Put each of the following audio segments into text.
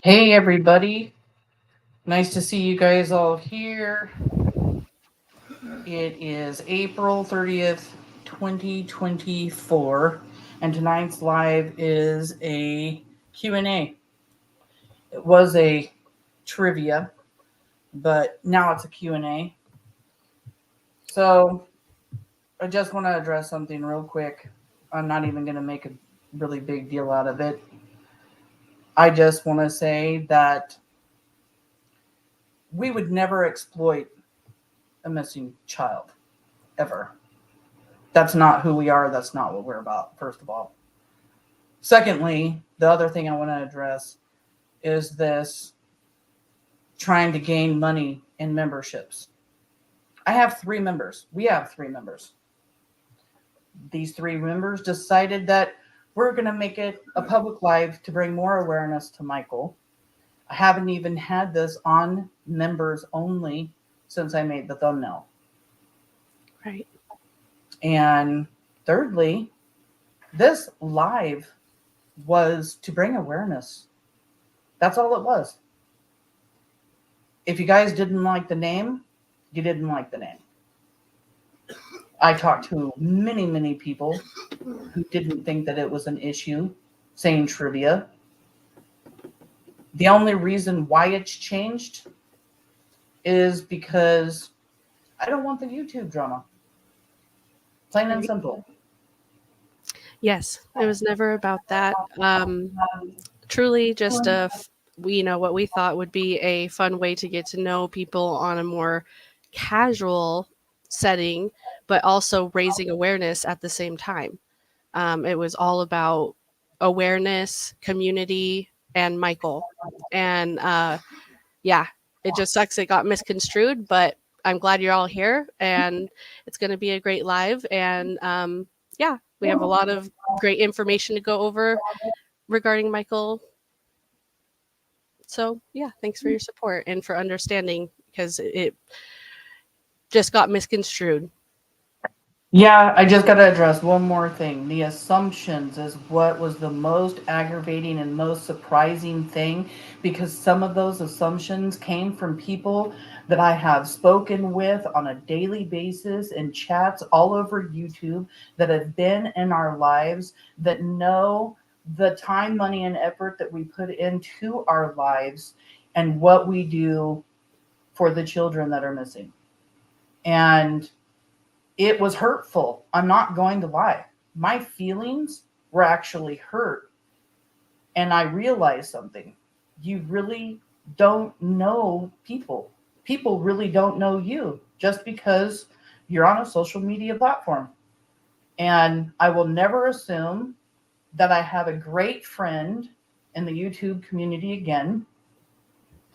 Hey, everybody. Nice to see you guys all here. It is April 30th, 2024, and tonight's live is a Q&A. It was a trivia, but now it's a Q&A. So I just want to address something real quick. I'm not even going to make a really big deal out of it. I just want to say that we would never exploit a missing child, ever. That's not who we are. That's not what we're about, first of all. Secondly, the other thing I want to address is this trying to gain money in memberships. I have 3 members. We have 3 members. These 3 members decided that we're going to make it a public live to bring more awareness to Michael. I haven't even had this on members only since I made the thumbnail. Right. And thirdly, this live was to bring awareness. That's all it was. If you guys didn't like the name, you didn't like the name. I talked to many, many people who didn't think that it was an issue saying trivia. The only reason why it's changed is because I don't want the YouTube drama. Plain and simple. Yes, it was never about that. Truly just what we thought would be a fun way to get to know people on a more casual setting, but also raising awareness at the same time. It was all about awareness, community, and Michael. And it just sucks it got misconstrued, but I'm glad you're all here, and it's going to be a great live. And we have a lot of great information to go over regarding Michael. So thanks for your support and for understanding, because it just got misconstrued. Yeah, I just got to address one more thing. The assumptions is what was the most aggravating and most surprising thing, because some of those assumptions came from people that I have spoken with on a daily basis in chats all over YouTube, that have been in our lives, that know the time, money, and effort that we put into our lives and what we do for the children that are missing. And it was hurtful. I'm not going to lie. My feelings were actually hurt. And I realized something. You really don't know people. People really don't know you just because you're on a social media platform. And I will never assume that I have a great friend in the YouTube community again.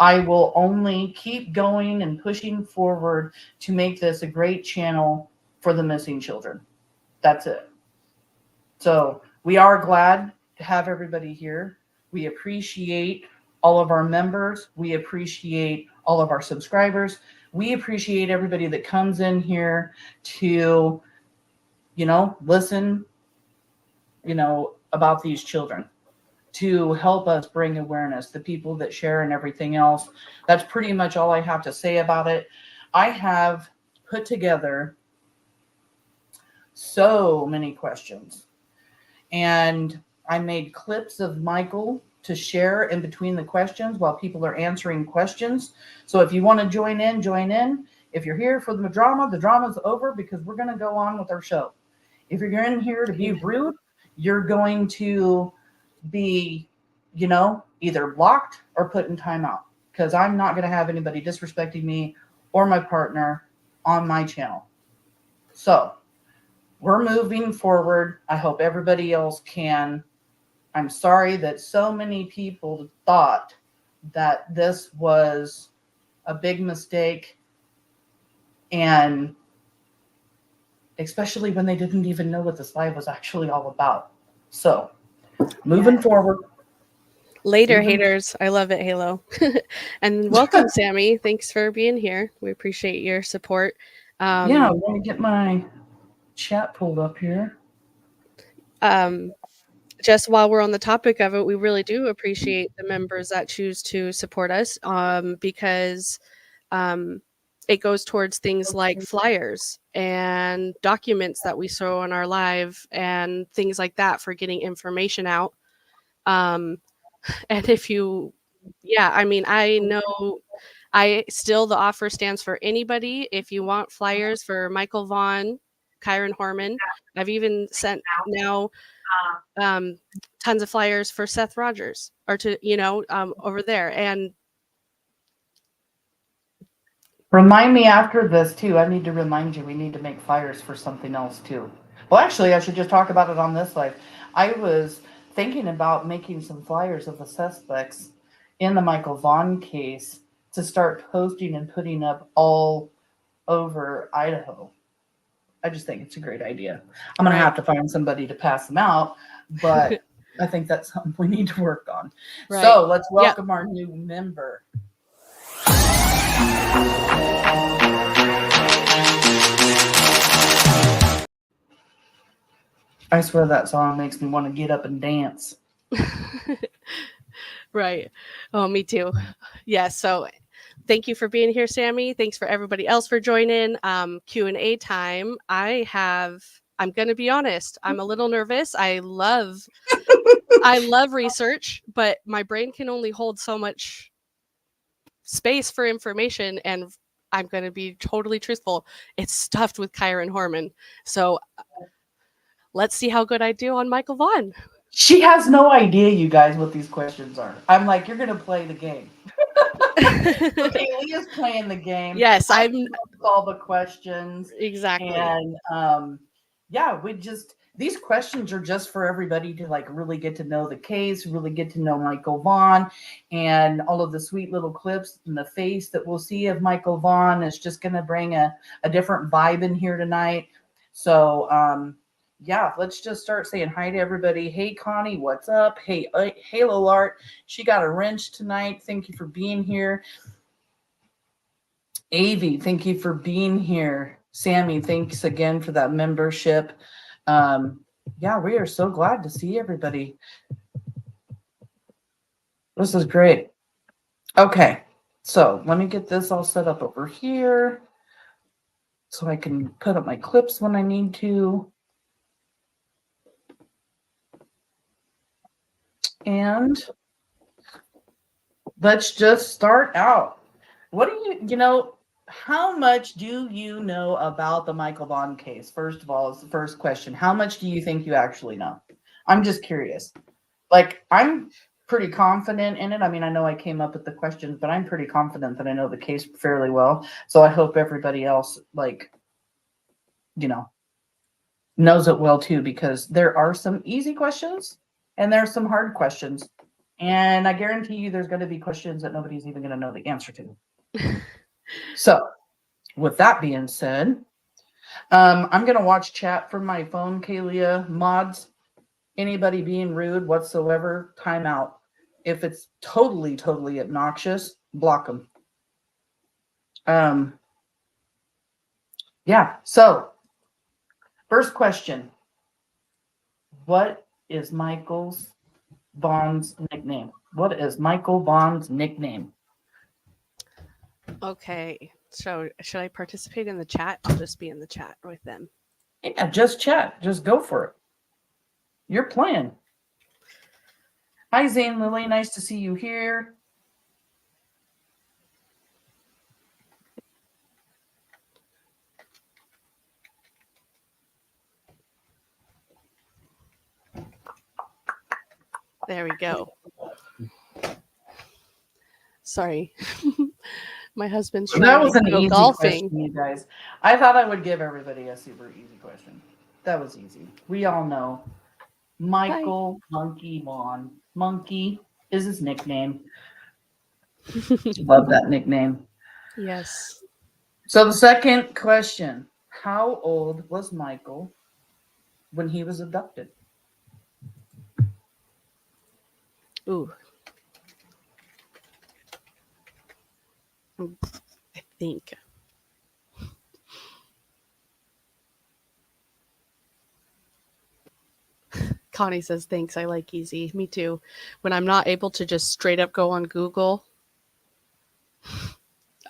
I will only keep going and pushing forward to make this a great channel for the missing children. That's it. So we are glad to have everybody here. We appreciate all of our members. We appreciate all of our subscribers. We appreciate everybody that comes in here to, listen, about these children, to help us bring awareness, the people that share and everything else. That's pretty much all I have to say about it. I have put together so many questions, and I made clips of Michael to share in between the questions while people are answering questions. So if you want to join in, join in. If you're here for the drama's over, because we're going to go on with our show. If you're in here to be rude, you're going to be, either blocked or put in timeout, because I'm not going to have anybody disrespecting me or my partner on my channel. So we're moving forward. I hope everybody else can. I'm sorry that so many people thought that this was a big mistake, and especially when they didn't even know what this live was actually all about. So moving forward. Later, haters. I love it, Halo. And welcome, Sammy. Thanks for being here. We appreciate your support. I'm going to get my chat pulled up here. just while we're on the topic of it, we really do appreciate the members that choose to support us, because um, it goes towards things like flyers and documents that we show on our live and things like that for getting information out. Um, and if you, yeah, I mean, I know the offer stands for anybody. If you want flyers for Michael Vaughan, Kyron Horman, I've even sent now um, tons of flyers for Seth Rogers or to, over there. And Remind me after this too. I need to remind you, we need to make flyers for something else too. Well, actually, I should just talk about it on this live. I was thinking about making some flyers of the suspects in the Michael Vaughan case to start posting and putting up all over Idaho. I just think it's a great idea. I'm going to have to find somebody to pass them out, but I think that's something we need to work on. Right. So let's welcome our new member. I swear that song makes me want to get up and dance. Right. Oh, me too. Yeah. So thank you for being here, Sammy. Thanks for everybody else for joining. Q&A time. I'm going to be honest. I'm a little nervous. I love research, but my brain can only hold so much space for information. And I'm going to be totally truthful. It's stuffed with Kyron Horman. So let's see how good I do on Michael Vaughan. She has no idea, you guys, what these questions are. I'm like, you're going to play the game. Okay, Leah's playing the game. Yes, I'm all the questions. Exactly. And yeah, these questions are just for everybody to like really get to know the case, really get to know Michael Vaughan, and all of the sweet little clips and the face that we'll see of Michael Vaughan is just going to bring a different vibe in here tonight. So yeah, let's just start saying hi to everybody. Hey, Connie, what's up? Hey, Halo Art, she got a wrench tonight. Thank you for being here. Avi, thank you for being here. Sammy, thanks again for that membership. Yeah, we are so glad to see everybody. This is great. Okay, so let me get this all set up over here so I can put up my clips when I need to. And let's just start out. What do how much do you know about the Michael Vaughan case? First of all, is the first question. How much do you think you actually know? I'm just curious. Like, I'm pretty confident in it. I mean, I know I came up with the questions, but I'm pretty confident that I know the case fairly well. So I hope everybody else, knows it well too, because there are some easy questions and there's some hard questions. And I guarantee you there's going to be questions that nobody's even going to know the answer to. So with that being said, I'm going to watch chat from my phone, Kalia. Mods, anybody being rude whatsoever, time out. If it's totally, totally obnoxious, block them. Yeah, so first question. What is Michael Vaughan's nickname? What is Michael Vaughan's nickname? Okay, so should I participate in the chat? I'll just be in the chat with them. Yeah, just chat. Just go for it. You're playing. Hi, Zane Lily. Nice to see you here. There we go. Sorry. My husband's trying that was an to go easy golfing. Question, you guys. I thought I would give everybody a super easy question. That was easy. We all know Michael Monkey Vaughan. Monkey is his nickname. Love that nickname. Yes. So the second question, how old was Michael when he was abducted? Ooh. I think. Connie says, thanks, I like easy. Me too. When I'm not able to just straight up go on Google,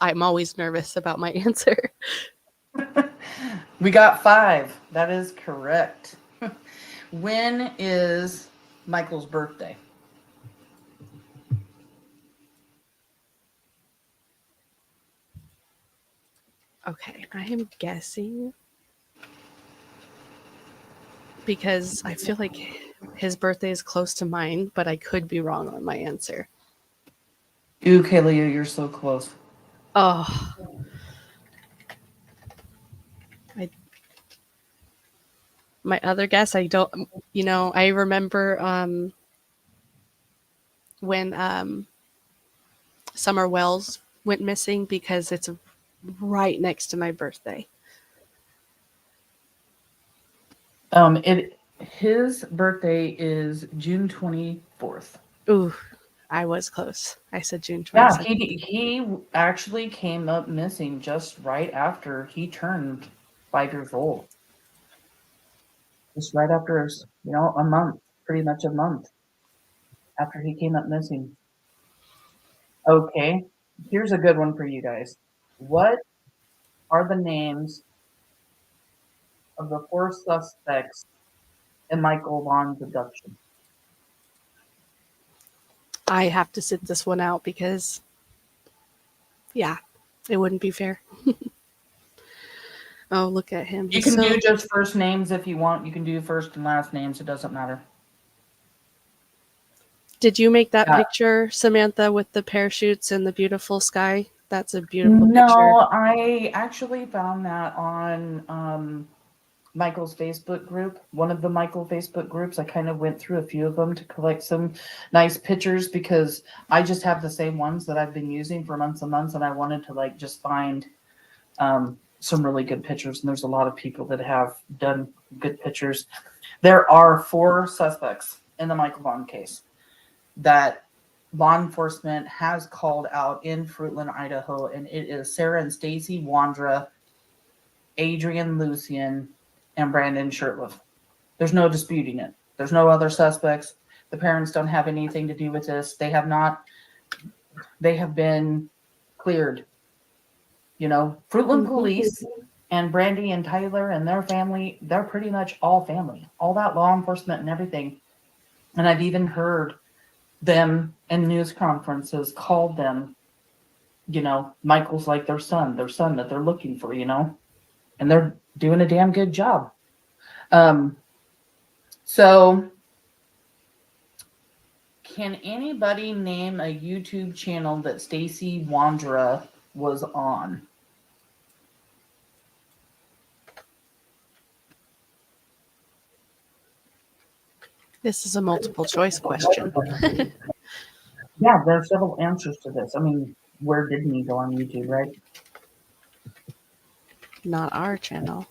I'm always nervous about my answer. We got 5. That is correct. When is Michael's birthday? Okay, I am guessing because I feel like his birthday is close to mine, but I could be wrong on my answer. Ooh, Kayla, you're so close. Oh, my other guess, I don't, I remember when Summer Wells went missing because it's right next to my birthday. His birthday is June 24th. Ooh, I was close. I said June Yeah, 22nd. he actually came up missing just right after he turned 5 years old. Just right after, a month, pretty much a month after he came up missing. Okay, here's a good one for you guys. What are the names of the 4 suspects in Michael Vaughan's abduction? I have to sit this one out because, yeah, it wouldn't be fair. Oh, look at him. You can do just first names if you want. You can do first and last names. It doesn't matter. Did you make that picture, Samantha, with the parachutes and the beautiful sky? That's a beautiful picture. No, I actually found that on Michael's Facebook group, one of the Michael Facebook groups. I kind of went through a few of them to collect some nice pictures because I just have the same ones that I've been using for months and months, and I wanted to just find some really good pictures. And there's a lot of people that have done good pictures. There are 4 suspects in the Michael Vaughan case that law enforcement has called out in Fruitland, Idaho, and it is Sarah and Stacey Wondra, Adrian Lucian, and Brandon Shirtliff. There's no disputing it. There's no other suspects. The parents don't have anything to do with this. They have been cleared. Fruitland police and BRANDI and Tyler and their family, they're pretty much all family. All that law enforcement and everything. And I've even heard them in news conferences called them, Michael's like their son that they're looking for, and they're doing a damn good job. So can anybody name a YouTube channel that Stacey Wondra was on? This is a multiple choice question. Yeah, there are several answers to this. I mean, where didn't he go on YouTube, right? Not our channel.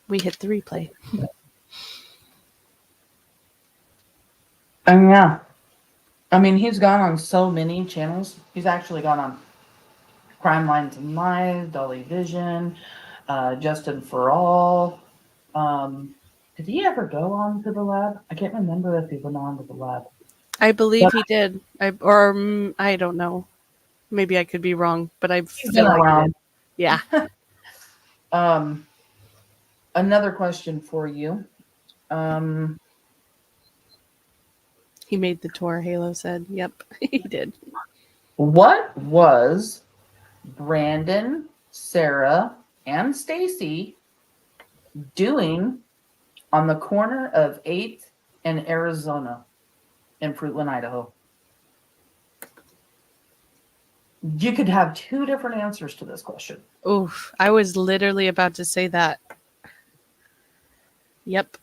We hit the replay. And yeah. I mean, he's gone on so many channels. He's actually gone on Crime Lines and Live, Dolly Vision, Justin For All. Did he ever go on to the lab? I can't remember if he went on to the lab. I believe he did. I don't know. Maybe I could be wrong, but I feel like he did. Yeah. Another question for you. He made the tour, Halo said. Yep, he did. What was Brandon, Sarah, and Stacey doing on the corner of 8th and Arizona in Fruitland, Idaho? You could have 2 different answers to this question. Oof, I was literally about to say that. Yep.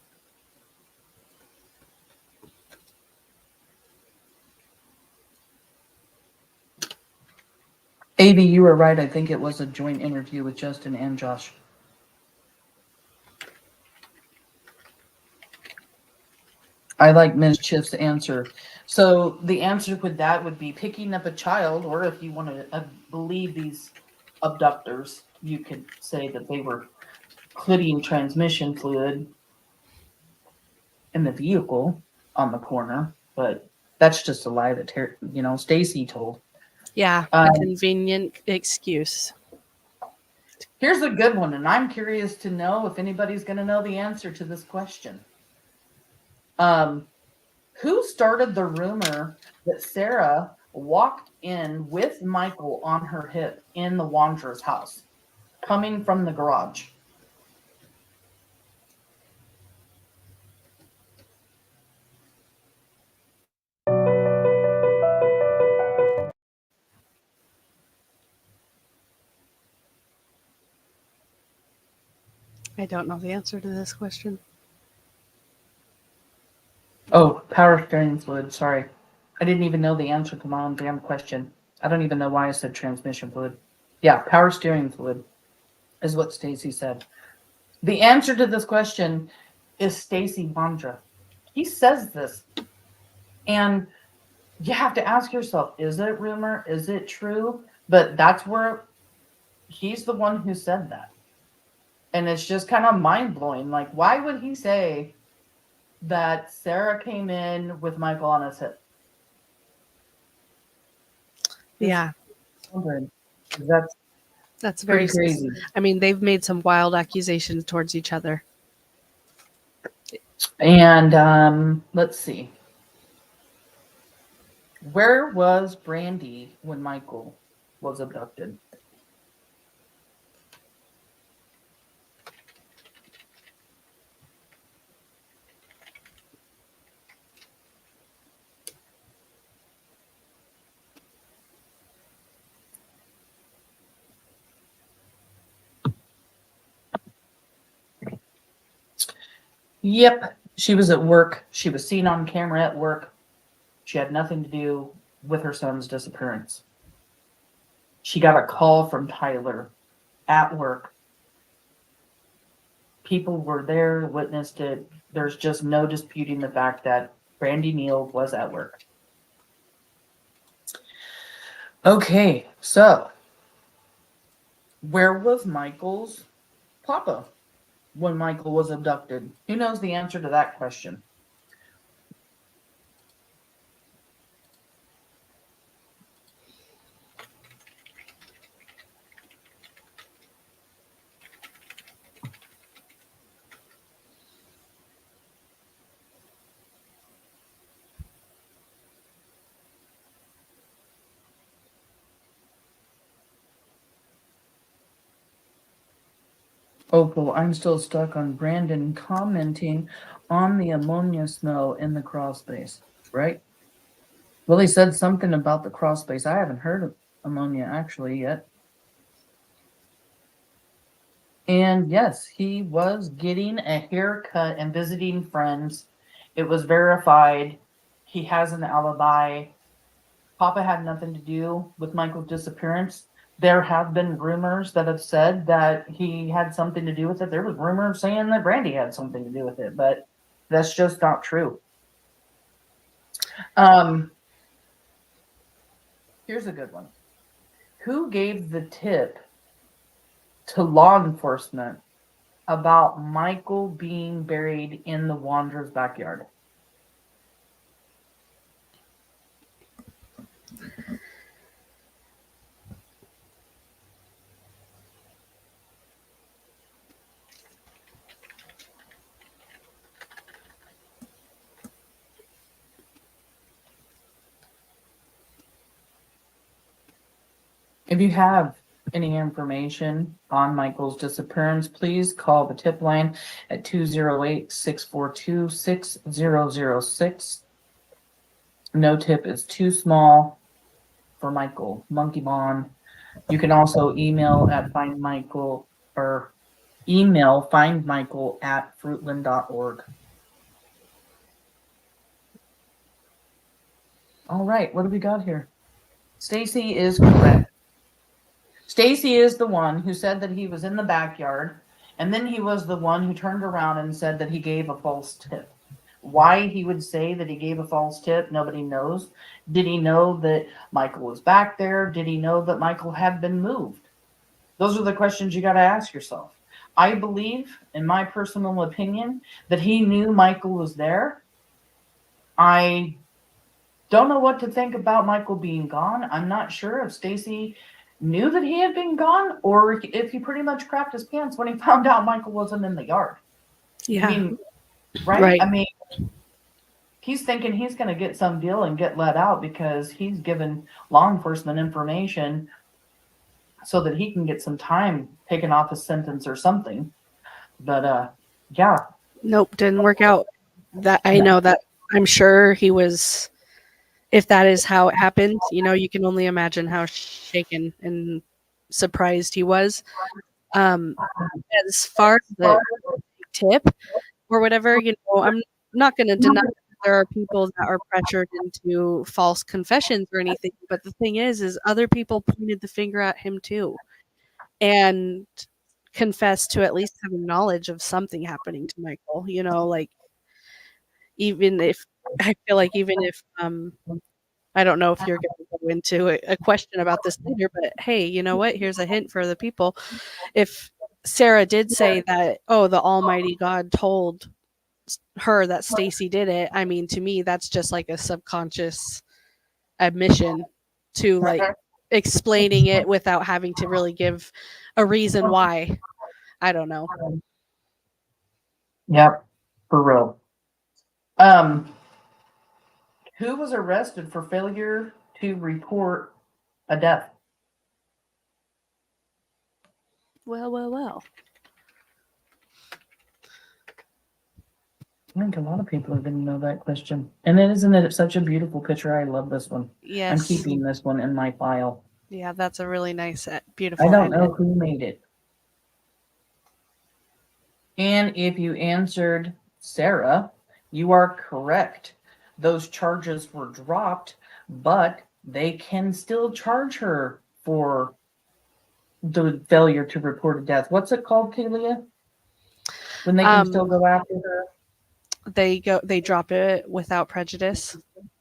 Avi, you were right. I think it was a joint interview with Justin and Josh. I like Mischief's answer. So the answer with that would be picking up a child, or if you want to believe these abductors, you could say that they were including transmission fluid in the vehicle on the corner, but that's just a lie that Stacey told. Yeah, a convenient excuse. Here's a good one, and I'm curious to know if anybody's going to know the answer to this question. Who started the rumor that Sarah walked in with Michael on her hip in the Wandra's house, coming from the garage? I don't know the answer to this question. Oh, power steering fluid. Sorry. I didn't even know the answer to my own damn question. I don't even know why I said transmission fluid. Yeah, power steering fluid is what Stacey said. The answer to this question is Stacey Wondra. He says this. And you have to ask yourself, is it rumor? Is it true? But that's where he's the one who said that. And it's just kind of mind-blowing. Like, why would he say that Sarah came in with Michael on his hip? Yeah. That's very crazy. I mean, they've made some wild accusations towards each other. And let's see. Where was BRANDI when Michael was abducted? Yep, she was at work. She was seen on camera at work. She had nothing to do with her son's disappearance. She got a call from Tyler at work. People were there, witnessed it. There's just no disputing the fact that BRANDI NEAL was at work. Okay, so where was Michael's papa when Michael was abducted? Who knows the answer to that question? Opal, I'm still stuck on Brandon commenting on the ammonia smell in the crawl space, right? Well, he said something about the crawl space. I haven't heard of ammonia actually yet. And yes, he was getting a haircut and visiting friends. It was verified. He has an alibi. Papa had nothing to do with Michael's disappearance. There have been rumors that have said that he had something to do with it. There was rumors saying that BRANDI had something to do with it, but that's just not true. Here's a good one. Who gave the tip to law enforcement about Michael being buried in the Wandra's backyard? If you have any information on Michael's disappearance, please call the tip line at 208-642-6006. No tip is too small for Michael. Monkey Bond. You can also email at findmichael at fruitland.org. All right, what do we got here? Stacey is correct. Stacey is the one who said that he was in the backyard, and then he was the one who turned around and said that he gave a false tip. Why he would say that he gave a false tip, nobody knows. Did he know that Michael was back there? Did he know that Michael had been moved? Those are the questions you got to ask yourself. I believe, in my personal opinion, that he knew Michael was there. I don't know what to think about Michael being gone. I'm not sure if Stacey knew that he had been gone or if he pretty much crapped his pants when he found out Michael wasn't in the yard. Yeah. I mean, right? Right. I mean, he's thinking he's going to get some deal and get let out because he's given law enforcement information so that he can get some time taken off his sentence or something. But yeah. Nope, didn't work out. That I know that I'm sure he was, if that is how it happened, you can only imagine how shaken and surprised he was. Um, as far as the tip or whatever, I'm not going to deny that there are people that are pressured into false confessions or anything. But the thing is other people pointed the finger at him too and confessed to at least having knowledge of something happening to Michael. Like even if I feel like even if I don't know if you're going to go into a question about this later, but hey, you know what? Here's a hint for the people. If Sarah did say that, oh, the Almighty God told her that Stacey did it, I mean, to me, that's just like a subconscious admission to like explaining it without having to really give a reason why. I don't know. Yep, for real. Um, who was arrested for failure to report a death? Well. I think a lot of people are going to know that question. And isn't it such a beautiful picture? I love this one. I'm Yes. keeping this one in my file. Yeah, that's a really nice, beautiful. I don't know who made it. And if you answered Sarah, you are correct. Those charges were dropped, but they can still charge her for the failure to report a death. What's it called, Kalia? When they can still go after her? They drop it without prejudice.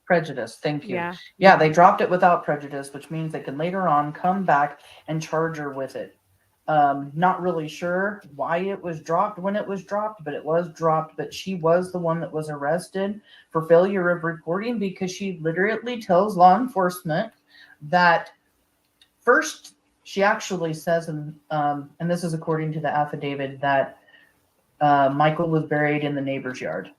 Prejudice, thank you. Yeah. Yeah, they dropped it without prejudice, which means they can later on come back and charge her with it. Not really sure why it was dropped when it was dropped, but it was dropped. But she was the one that was arrested for failure of reporting because she literally tells law enforcement that first she actually says, and this is according to the affidavit, that Michael was buried in the neighbor's yard.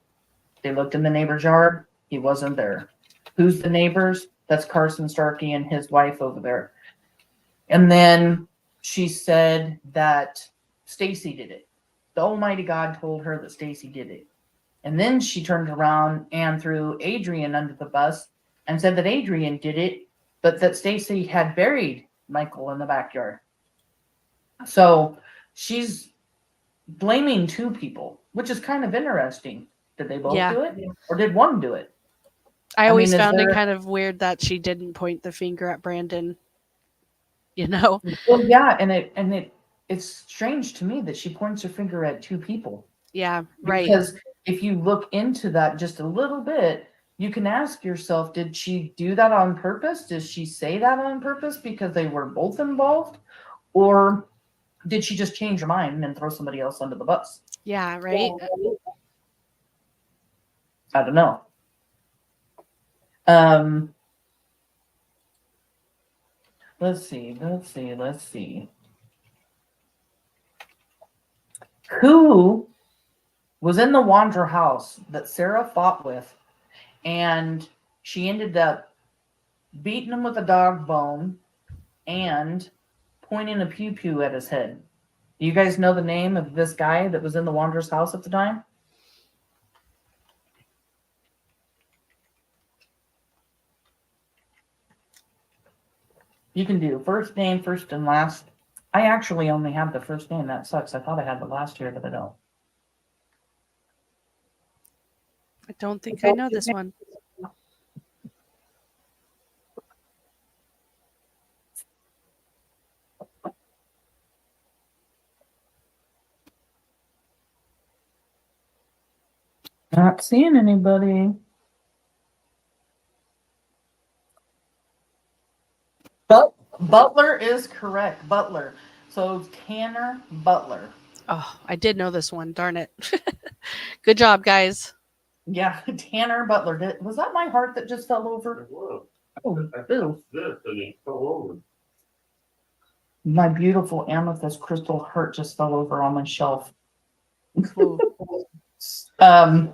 They looked in the neighbor's yard. He wasn't there. Who's the neighbors? That's Carson Starkey and his wife over there. And then she said that Stacey did it. The Almighty God told her that Stacey did it. And then she turned around and threw Adrian under the bus and said that Adrian did it, but that Stacey had buried Michael in the backyard. So she's blaming two people, which is kind of interesting. Did they both do it? Or did one do it? I always found it kind of weird that she didn't point the finger at Brandon. Well, yeah, and it's strange to me that she points her finger at two people. Yeah, right. Because if you look into that just a little bit, you can ask yourself, did she do that on purpose? Does she say that on purpose because they were both involved? Or did she just change her mind and throw somebody else under the bus? Yeah, right. I don't know. Let's see. Who was in the Wondra house that Sarah fought with, and she ended up beating him with a dog bone and pointing a pew-pew at his head? Do you guys know the name of this guy that was in the Wandra's house at the time? You can do first name, first and last. I actually only have the first name. That sucks. I thought I had the last here, but I don't. I don't think I know this one. Not seeing anybody. Butler is correct. Butler. So Tanner Butler. Oh, I did know this one. Darn it. Good job, guys. Yeah, Tanner Butler. Was that my heart that just fell over? It was. Oh, boo. This and it fell over. My beautiful amethyst crystal heart just fell over on my shelf. Ooh. I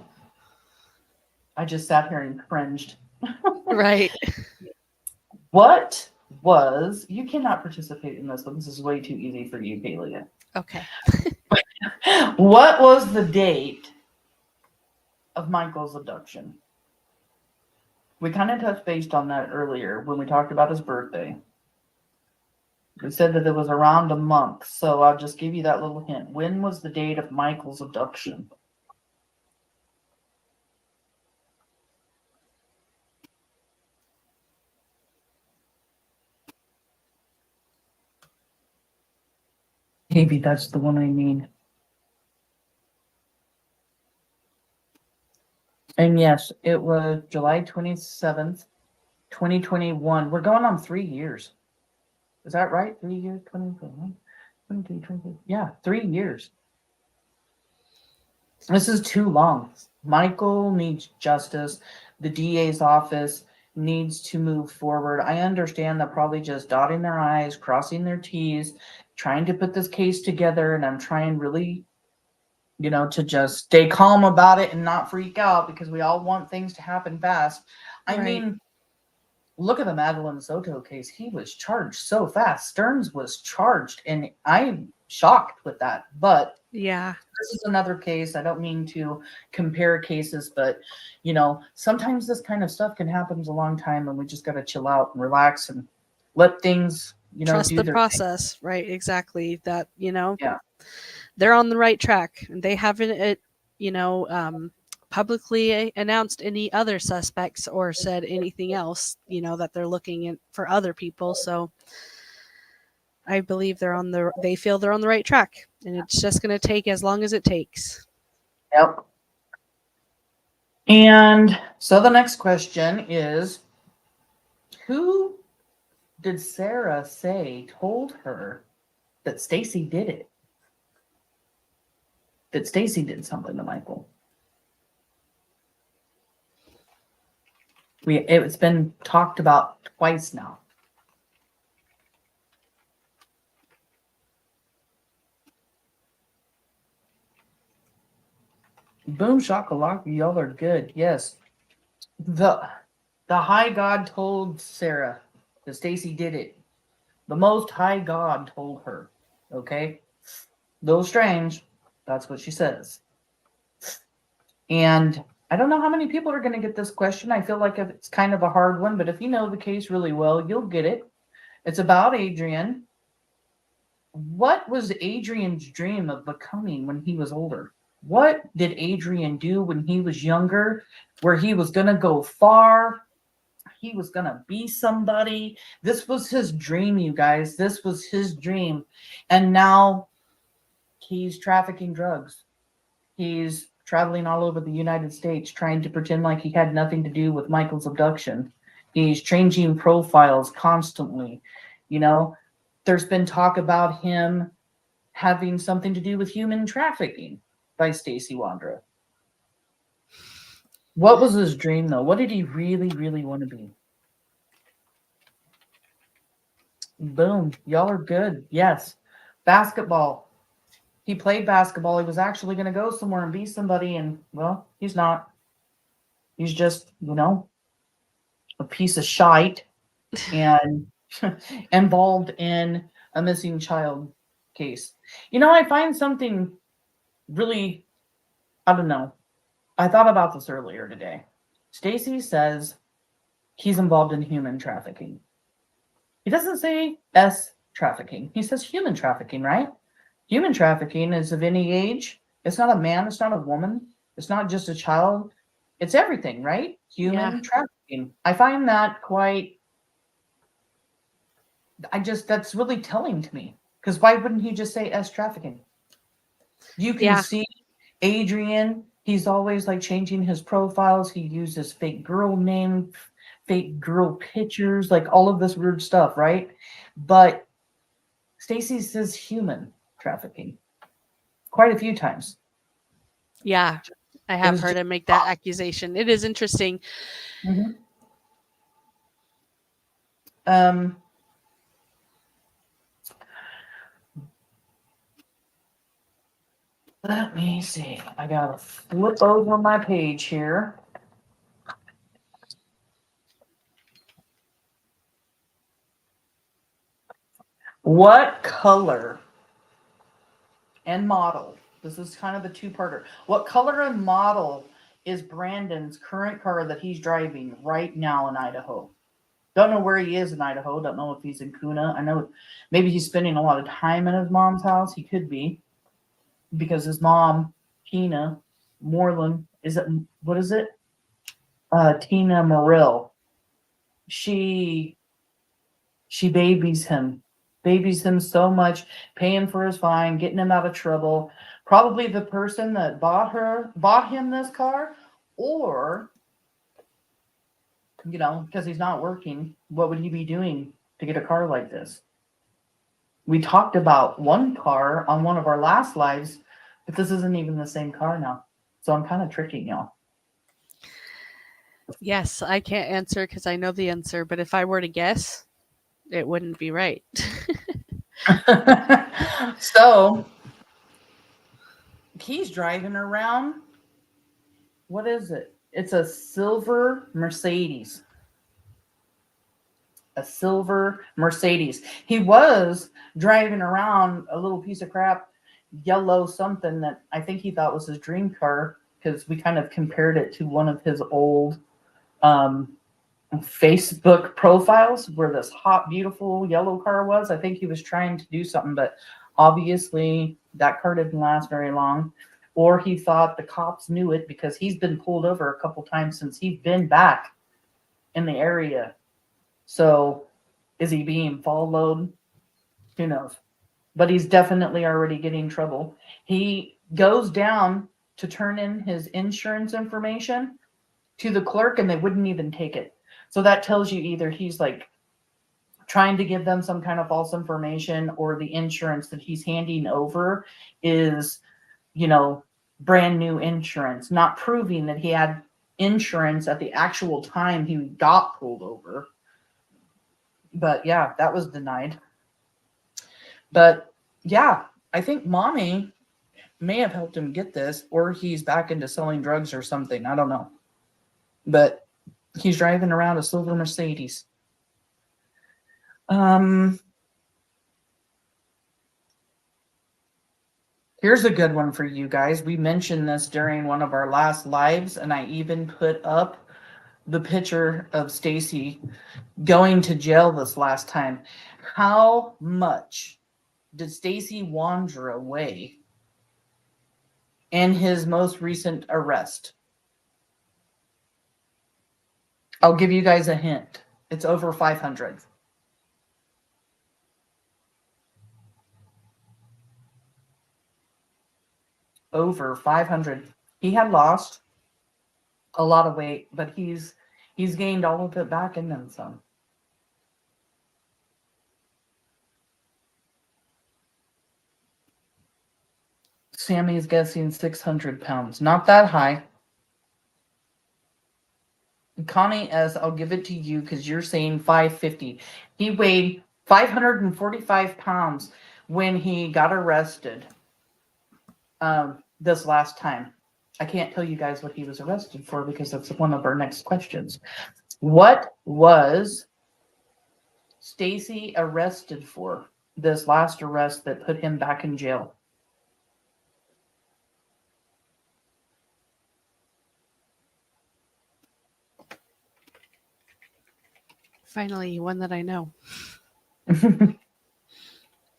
just sat here and cringed. Right. What was, you cannot participate in this one. This is way too easy for you, Kaylee. Okay. What was the date of Michael's abduction? We kind of touched base on that earlier when we talked about his birthday. We said that it was around a month, so I'll just give you that little hint. When was the date of Michael's abduction? Maybe that's the one I mean. And yes, it was July 27th, 2021. We're going on 3 years. Is that right? 3 years? 2021? 22, 23. Yeah, 3 years. This is too long. Michael needs justice. The DA's office needs to move forward. I understand they're probably just dotting their I's, crossing their T's, trying to put this case together, and I'm trying really, to just stay calm about it and not freak out because we all want things to happen fast. I mean, look at the Madeline Soto case. He was charged so fast. Stearns was charged, and I'm shocked with that. But Yeah. this is another case. I don't mean to compare cases, but sometimes this kind of stuff can happen a long time, and we just got to chill out and relax and let things, Trust do the their process. Thing. Right. Exactly. That, Yeah. They're on the right track. They haven't, publicly announced any other suspects or said anything else, that they're looking for other people. So I believe they feel they're on the right track, and it's just going to take as long as it takes. Yep. And so the next question is, who did Sarah say told her that Stacey did it? That Stacey did something to Michael? It's been talked about twice now. Boom shakalaka, y'all are good. Yes. The high God told Sarah that Stacey did it. The most high God told her. Okay? Little strange. That's what she says. And I don't know how many people are going to get this question. I feel like it's kind of a hard one, but if you know the case really well, you'll get it. It's about Adrian. What was Adrian's dream of becoming when he was older? What did Adrian do when he was younger, where he was going to go far? He was going to be somebody. This was his dream, you guys. This was his dream. And now he's trafficking drugs. He's traveling all over the United States trying to pretend like he had nothing to do with Michael's abduction. He's changing profiles constantly. There's been talk about him having something to do with human trafficking by Stacey Wondra. What was his dream, though? What did he really, really want to be? Boom. Y'all are good. Yes. Basketball. He played basketball. He was actually going to go somewhere and be somebody, and, well, he's not. He's just, a piece of shite and involved in a missing child case. I find something really, I don't know. I thought about this earlier today. Stacey says he's involved in human trafficking. He doesn't say S trafficking. He says human trafficking, right? Human trafficking is of any age. It's not a man. It's not a woman. It's not just a child. It's everything, right? Human trafficking. I find that that's really telling to me. Because why wouldn't he just say S trafficking? You can see Adrian. He's always changing his profiles. He uses fake girl name, fake girl pictures, all of this weird stuff, right? But Stacey says human trafficking. quite a few times. Yeah, I It have was heard just, him make that accusation. It is interesting. Mhm. um, let me see. I gotta flip over my page here. What color and model? This is kind of a two-parter. What color and model is Brandon's current car that he's driving right now in Idaho? Don't know where he is in Idaho. Don't know if he's in Kuna. I know maybe he's spending a lot of time in his mom's house. He could be because his mom, Tina Moreland, is it what is it? Tina Morrill. She babies him so much, paying for his fine, getting him out of trouble. Probably the person that bought him this car, or because he's not working, what would he be doing to get a car like this? We talked about one car on one of our last lives, but this isn't even the same car now. So I'm kind of tricking y'all. Yes, I can't answer because I know the answer, but if I were to guess, it wouldn't be right. So he's driving around. What is it? It's a silver Mercedes. A silver Mercedes. He was driving around a little piece of crap, yellow something that I think he thought was his dream car because we kind of compared it to one of his old um, Facebook profiles where this hot, beautiful yellow car was. I think he was trying to do something, but obviously that car didn't last very long. Or he thought the cops knew it because he's been pulled over a couple times since he's been back in the area. So is he being followed? Who knows? But he's definitely already getting trouble. He goes down to turn in his insurance information to the clerk and they wouldn't even take it. So that tells you either he's like trying to give them some kind of false information or the insurance that he's handing over is, brand new insurance, not proving that he had insurance at the actual time he got pulled over. But yeah, that was denied. But yeah, I think mommy may have helped him get this, or he's back into selling drugs or something. I don't know. But he's driving around a silver Mercedes. Um, Here's a good one for you guys. We mentioned this during one of our last lives, and I even put up the picture of Stacey going to jail this last time. How much did Stacey Wondra weigh in his most recent arrest? I'll give you guys a hint. It's over 500. Over 500. He had lost a lot of weight, but he's gained all of it back and then some. Sammy's guessing 600 pounds. Not that high. Connie S., I'll give it to you because you're saying 550. He weighed 545 pounds when he got arrested this last time. I can't tell you guys what he was arrested for because that's one of our next questions. What was Stacey arrested for this last arrest that put him back in jail? Finally, one that I know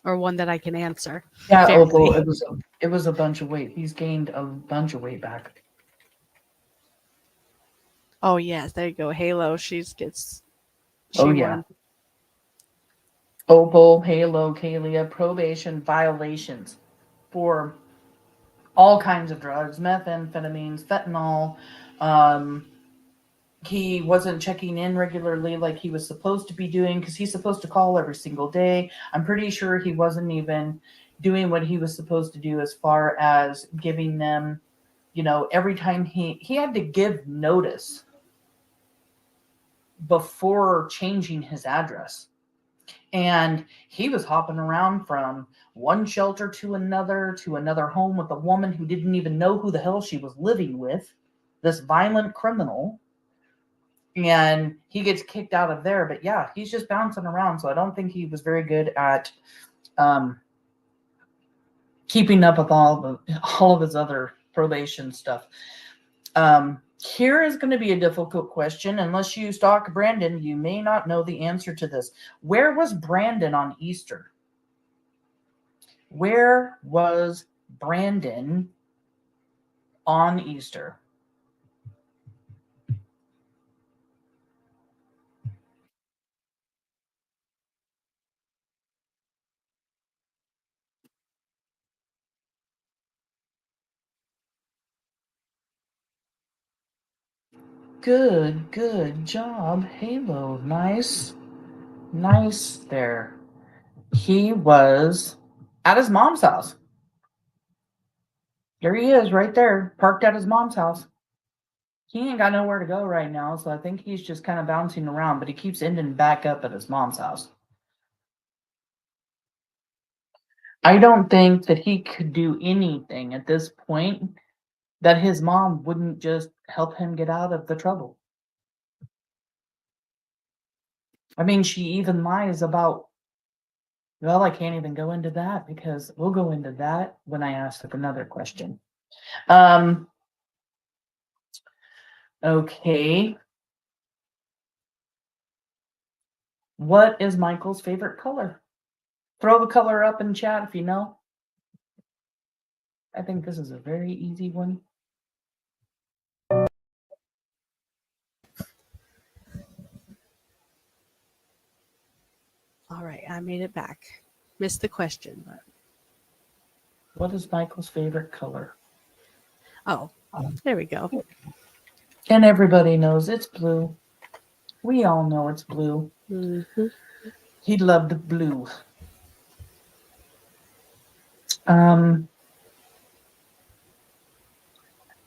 or one that I can answer. Yeah, fairly. Opal, it was a bunch of weight. He's gained a bunch of weight back. Oh yes, there you go. Halo. She Oh yeah. won. Opal, Halo, Kalia, probation violations for all kinds of drugs, methamphetamines, fentanyl. He wasn't checking in regularly like he was supposed to be doing because he's supposed to call every single day. I'm pretty sure he wasn't even doing what he was supposed to do as far as giving them, every time he had to give notice before changing his address. And he was hopping around from one shelter to another home with a woman who didn't even know who the hell she was living with, this violent criminal. And he gets kicked out of there. But yeah, he's just bouncing around. So I don't think he was very good at keeping up with all of his other probation stuff. Here is going to be a difficult question. Unless you stalk Brandon, you may not know the answer to this. Where was Brandon on Easter? Where was Brandon on Easter? Good job, Halo. Nice there. He was at his mom's house. There he is, right there, parked at his mom's house. He ain't got nowhere to go right now, so I think he's just kind of bouncing around, but he keeps ending back up at his mom's house. I don't think that he could do anything at this point that his mom wouldn't just help him get out of the trouble. I mean, she even lies about, well, I can't even go into that because we'll go into that when I ask another question. Okay. What is Michael's favorite color? Throw the color up in chat if you know. I think this is a very easy one. All right, I made it back. Missed the question, but What is Michael's favorite color? oh, there we go. And everybody knows it's blue. We all know it's blue. Mm-hmm. He loved blue.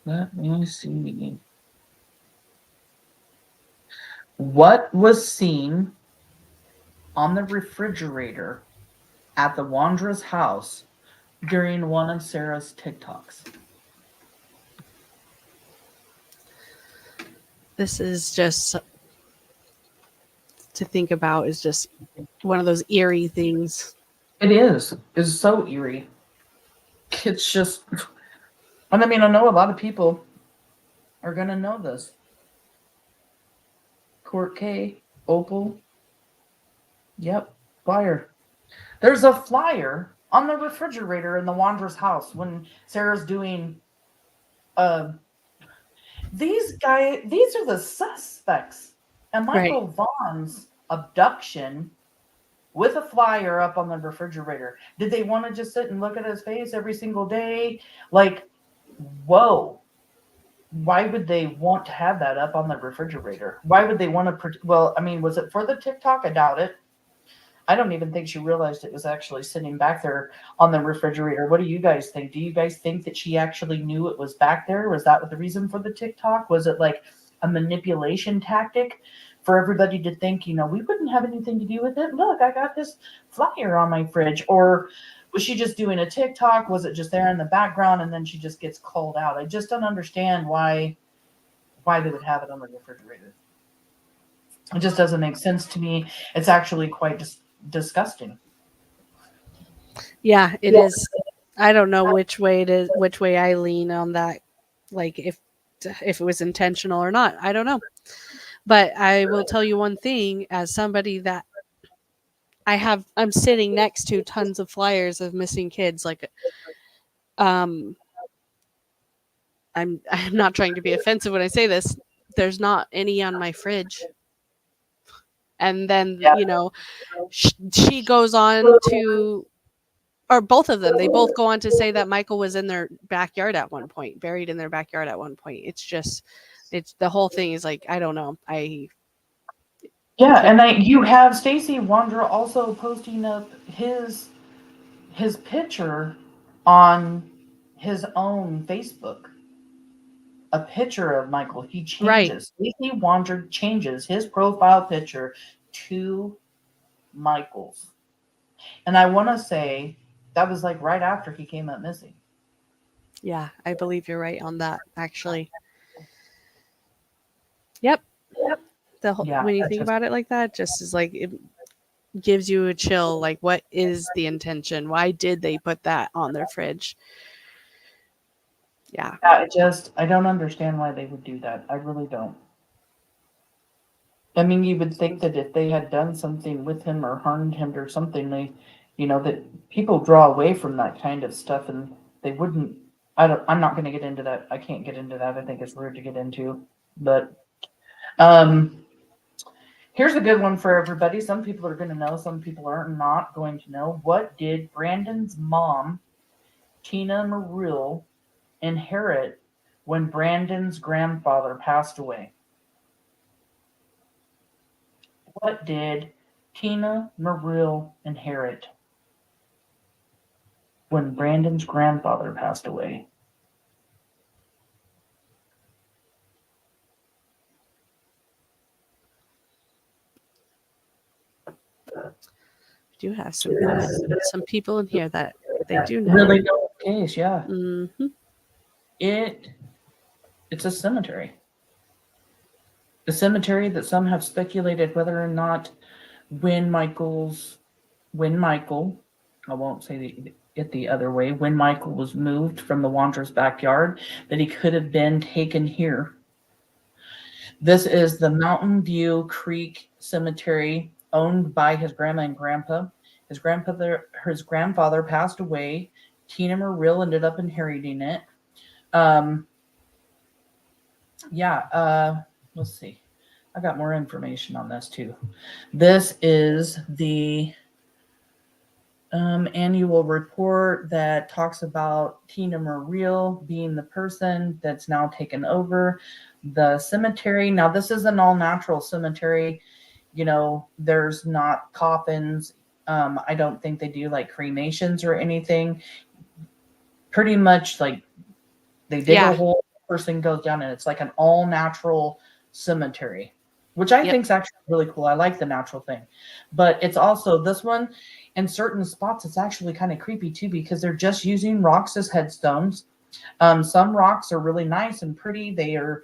Let me see. What was seen on the refrigerator at the Wandra's house during one of Sarah's TikToks? This is just to think about, is just one of those eerie things. It is. It's so eerie. It's just, and I mean, I know a lot of people are going to know this. Court K, Opal. Yep, flyer. There's a flyer on the refrigerator in the Wandra's house when Sarah's doing these are the suspects. And Michael Vaughan's abduction with a flyer up on the refrigerator. Did they want to just sit and look at his face every single day? Like, whoa. Why would they want to have that up on the refrigerator? Why would they want to? Well, I mean, was it for the TikTok? I doubt it. I don't even think she realized it was actually sitting back there on the refrigerator. What do you guys think? Do you guys think that she actually knew it was back there? Was that the reason for the TikTok? Was it like a manipulation tactic for everybody to think, we wouldn't have anything to do with it? Look, I got this flyer on my fridge. Or was she just doing a TikTok? Was it just there in the background and then she just gets called out? I just don't understand why they would have it on the refrigerator. It just doesn't make sense to me. It's actually quite disgusting. Yeah, it is. I don't know which way I lean on that, like if it was intentional or not. I don't know. But I will tell you one thing, as somebody that I'm sitting next to tons of flyers of missing kids. Like, I'm not trying to be offensive when I say this. There's not any on my fridge. And then, she goes on to, or both of them, they both go on to say that Michael was in their backyard at one point, buried in their backyard at one point. It's the whole thing is like, I don't know. Yeah, and you have Stacey Wondra also posting up his his picture on his own Facebook, a picture of Michael. He Right. changes. Stacey Wondra changes his profile picture to Michael's. And I want to say that was like right after he came up missing. Yeah, I believe you're right on that, actually. Yep. Yeah, When you that think just about it like that, just is like it gives you a chill. Like, what is the intention? Why did they put that on their fridge? Yeah. yeah, I don't understand why they would do that. I really don't. I mean, you would think that if they had done something with him or harmed him or something, that people draw away from that kind of stuff and they wouldn't. I'm not going to get into that. I can't get into that. I think it's rude to get into. But um, here's a good one for everybody. Some people are going to know, some people are not going to know. What did Brandon's mom, Tina Marill, inherit when Brandon's grandfather passed away? What did Tina Marill inherit when Brandon's grandfather passed away? We do have some people in here that they do know. Really know the case, yeah. Hmm. It it's a cemetery. A cemetery that some have speculated whether or not when Michael's when Michael, I won't say it the other way, when Michael was moved from the Wanderer's backyard, that he could have been taken here. This is the Mountain View Creek Cemetery, owned by his grandma and grandpa. His grandfather passed away. Tina Marill ended up inheriting it. Um, yeah, let's see. I got more information on this too. This is the annual report that talks about Tina Marill being the person that's now taken over the cemetery. Now, this is an all natural cemetery. There's not coffins. I don't think they do like cremations or anything. Pretty much like they dig a Yeah. hole, person goes down, and it's like an all natural cemetery, which I Yep. think is actually really cool. I like the natural thing, but it's also this one in certain spots. It's actually kind of creepy too because they're just using rocks as headstones. Some rocks are really nice and pretty. They are,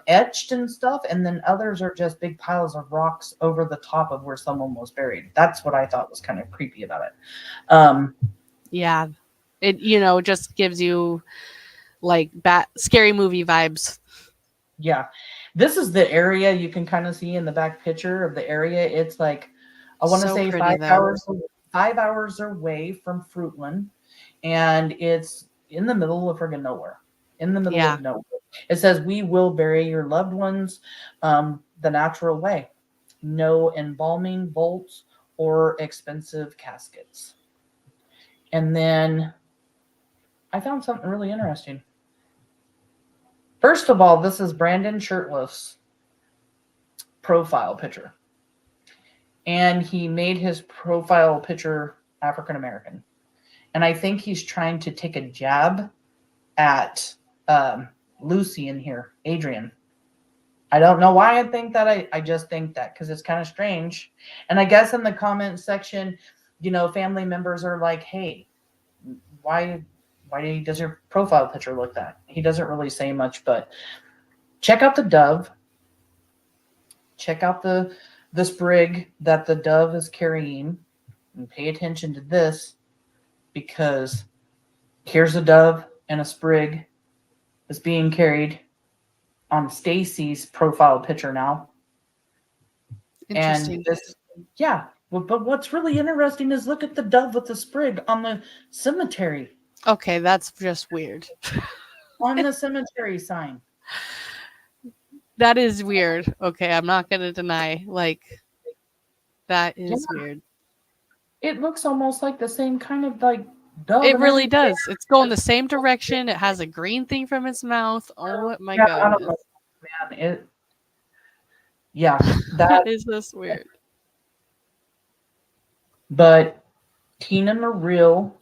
etched and stuff, and then others are just big piles of rocks over the top of where someone was buried. That's what I thought was kind of creepy about it. Um, Yeah. It just gives you like scary movie vibes. Yeah. This is the area you can kind of see in the back picture of the area. It's like, I want to So say pretty though. 5 hours away from Fruitland. And it's in the middle of friggin' nowhere. In the middle Yeah. of nowhere. It says, we will bury your loved ones the natural way. No embalming bolts or expensive caskets. And then I found something really interesting. First of all, this is Brandon Shirtless profile picture. And he made his profile picture African American. And I think he's trying to take a jab at Lucy in here, Adrian. I don't know why I think that. I just think that because it's kind of strange. And I guess in the comment section, family members are like, hey, why does your profile picture look that? He doesn't really say much, but check out the dove. Check out the sprig that the dove is carrying and pay attention to this because here's a dove and a sprig that's being carried on Stacey's profile picture now. And Interesting. this, yeah. But what's really interesting is look at the dove with the sprig on the cemetery. Okay, that's just weird. On the cemetery sign. That is weird. Okay, I'm not going to deny. Like, that Yeah, is weird. it looks almost like the same kind of like dove It and really everything. does. It's going the same direction. It has a green thing from its mouth. Oh my Yeah, I don't goodness. know, man. Yeah, That that. is just weird. But Tina Mareel.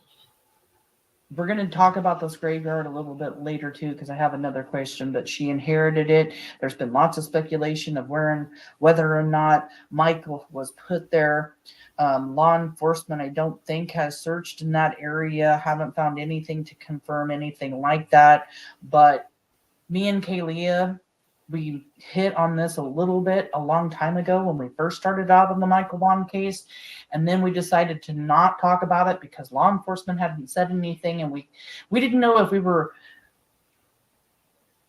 We're going to talk about this graveyard a little bit later too, because I have another question. But she inherited it. There's been lots of speculation of whether or not Michael was put there. Law enforcement, I don't think, has searched in that area. Haven't found anything to confirm anything like that. But me and Kaylia, we hit on this a little bit a long time ago when we first started out on the Michael Vaughan case. And then we decided to not talk about it because law enforcement hadn't said anything. And we didn't know if we were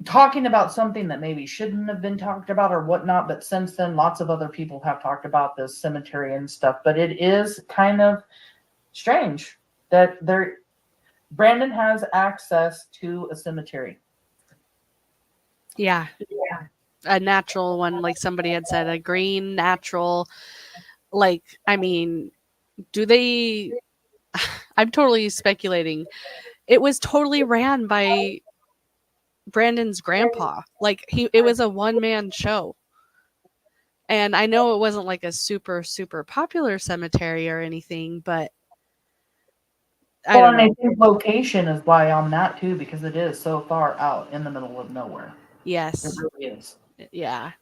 talking about something that maybe shouldn't have been talked about or whatnot. But since then, lots of other people have talked about this cemetery and stuff. But it is kind of strange that Brandon has access to a cemetery. Yeah. A natural one, like somebody had said, a green natural. Like, I mean, do they? I'm totally speculating. It was totally ran by Brandon's grandpa. Like it was a one-man show. And I know it wasn't like a super, super popular cemetery or anything, but I don't know. I think location is why on that too, because it is so far out in the middle of nowhere. Yes. It really is. Yeah.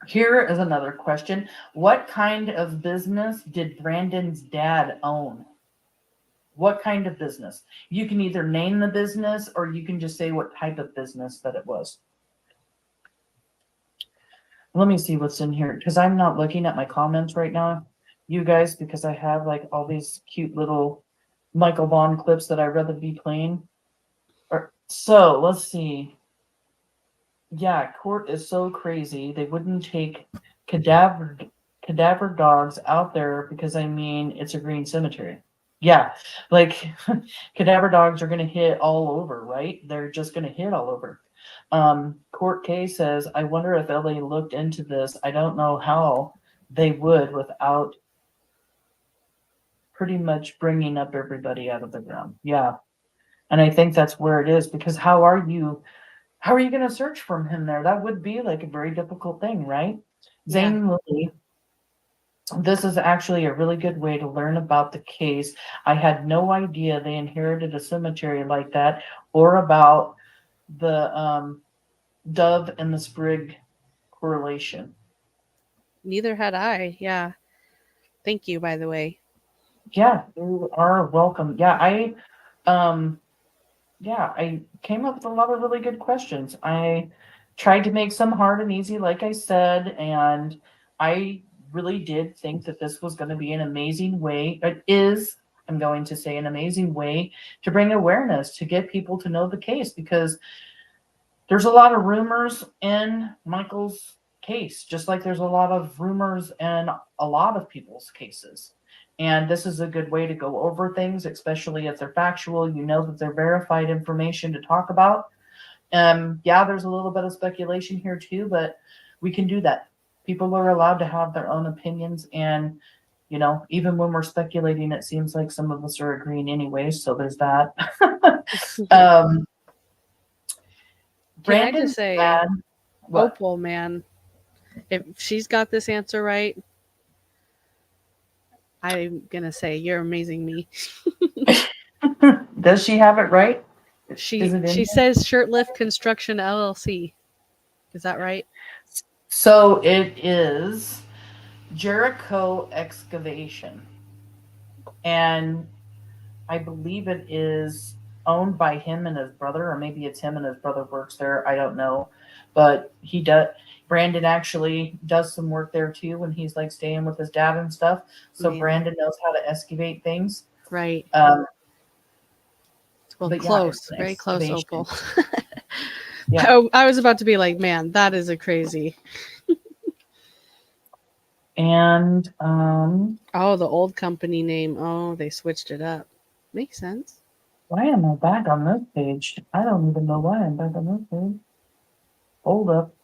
Here is another question. What kind of business did Brandon's dad own? What kind of business? You can either name the business or you can just say what type of business that it was. Let me see what's in here because I'm not looking at my comments right now, you guys, because I have like all these cute little Michael Vaughan clips that I'd rather be playing. So let's see. Yeah, court is so crazy. They wouldn't take cadaver dogs out there because I mean it's a green cemetery. Yeah, like cadaver dogs are gonna hit all over, right? They're just gonna hit all over. Court K says, I wonder if LA looked into this. I don't know how they would without pretty much bringing up everybody out of the ground. Yeah, and I think that's where it is because how are you going to search from him there? That would be like a very difficult thing, right? Yeah. Zane Lilly, this is actually a really good way to learn about the case. I had no idea they inherited a cemetery like that or about the dove and the sprig correlation. Neither had I. Yeah. Thank you, by the way. Yeah, you are welcome. Yeah, I came up with a lot of really good questions. I tried to make some hard and easy, like I said, and I really did think that this was going to be an amazing way. It is, I'm going to say, an amazing way to bring awareness, to get people to know the case, because there's a lot of rumors in Michael's case, just like there's a lot of rumors in a lot of people's cases. And this is a good way to go over things, especially if they're factual. You know that they're verified information to talk about. Yeah, there's a little bit of speculation here too, but we can do that. People are allowed to have their own opinions. And, you know, even when we're speculating, it seems like some of us are agreeing anyway. So there's that. Can I just say, Opal, man, if she's got this answer right, I'm going to say you're amazing me. Does she have it right? She says Shirtlift Construction LLC. Is that right? So it is Jericho Excavation. And I believe it is owned by him and his brother, or maybe it's him and his brother works there. I don't know. But he does. Brandon actually does some work there too when he's like staying with his dad and stuff. So Brandon knows how to excavate things. Right. Well, close. Yeah, very close, Opal. Yeah. I was about to be like, man, that is a crazy. And oh, the old company name. Oh, they switched it up. Makes sense. Why am I back on this page? I don't even know why I'm back on this page. Hold up.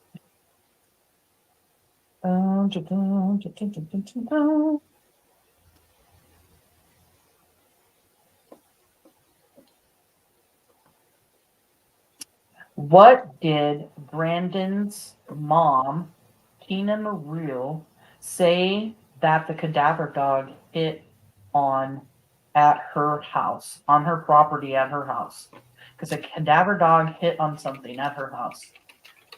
What did Brandon's mom, Tina Mareel, say that the cadaver dog hit on at her house, on her property at her house, because a cadaver dog hit on something at her house.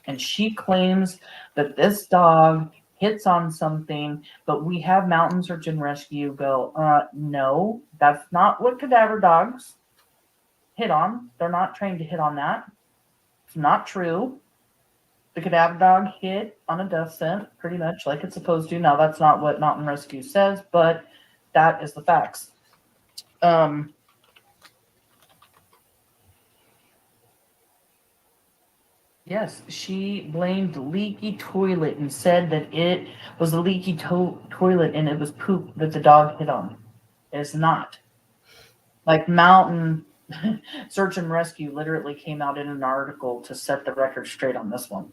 And she claims that this dog hits on something, but we have mountain search and rescue go, no, that's not what cadaver dogs hit on. They're not trained to hit on that. It's not true. The cadaver dog hit on a death scent pretty much like it's supposed to. Now, that's not what mountain rescue says, but that is the facts. Yes, she blamed leaky toilet and said that it was a leaky toilet and it was poop that the dog hit on. It's not. Like mountain search and rescue literally came out in an article to set the record straight on this one.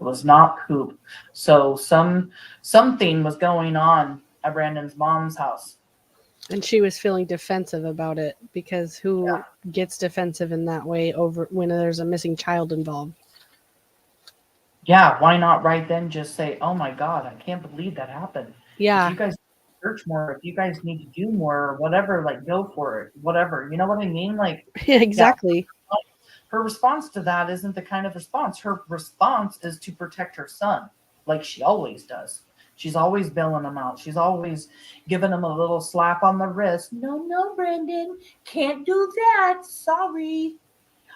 It was not poop. So something was going on at Brandon's mom's house. And she was feeling defensive about it because who gets defensive in that way over when there's a missing child involved? Yeah, why not right then just say, oh my God, I can't believe that happened. Yeah. If you guys search more, if you guys need to do more or whatever, like go for it, whatever. You know what I mean? Like, exactly. Yeah, her response to that isn't the kind of response. Her response is to protect her son, like she always does. She's always bailing him out. She's always giving him a little slap on the wrist. No, Brandon, can't do that. Sorry.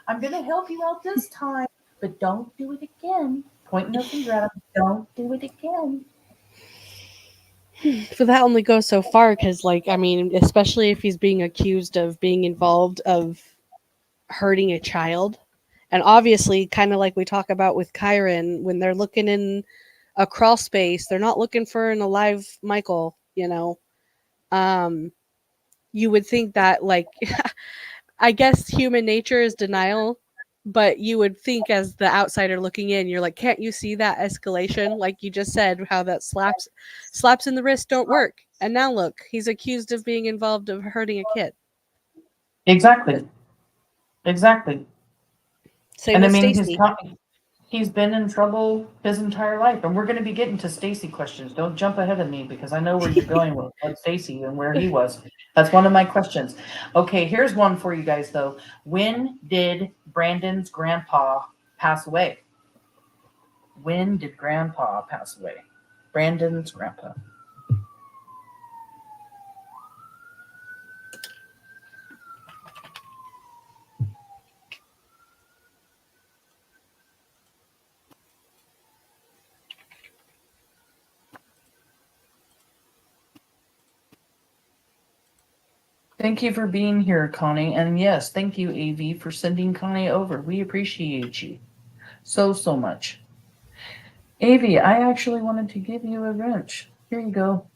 I'm going to help you out this time, but don't do it again. Pointing her finger at him. Don't do it again. But that only goes so far because, like, I mean, especially if he's being accused of being involved of hurting a child. And obviously, kind of like we talk about with Kyron, when they're looking in a crawl space, they're not looking for an alive Michael, you know. You would think that, like, I guess human nature is denial, but you would think as the outsider looking in, you're like, can't you see that escalation? Like you just said, how that slaps in the wrist don't work. And now look, he's accused of being involved of hurting a kid. Exactly. Same with Stacey. Stacey. He's been in trouble his entire life, and we're going to be getting to Stacey questions. Don't jump ahead of me because I know where you're going with Stacey and where he was. That's one of my questions. Okay, here's one for you guys though. When did Brandon's grandpa pass away? When did Grandpa pass away? Brandon's grandpa. Thank you for being here, Connie. And yes, thank you, AV, for sending Connie over. We appreciate you so much. AV, I actually wanted to give you a wrench. Here you go.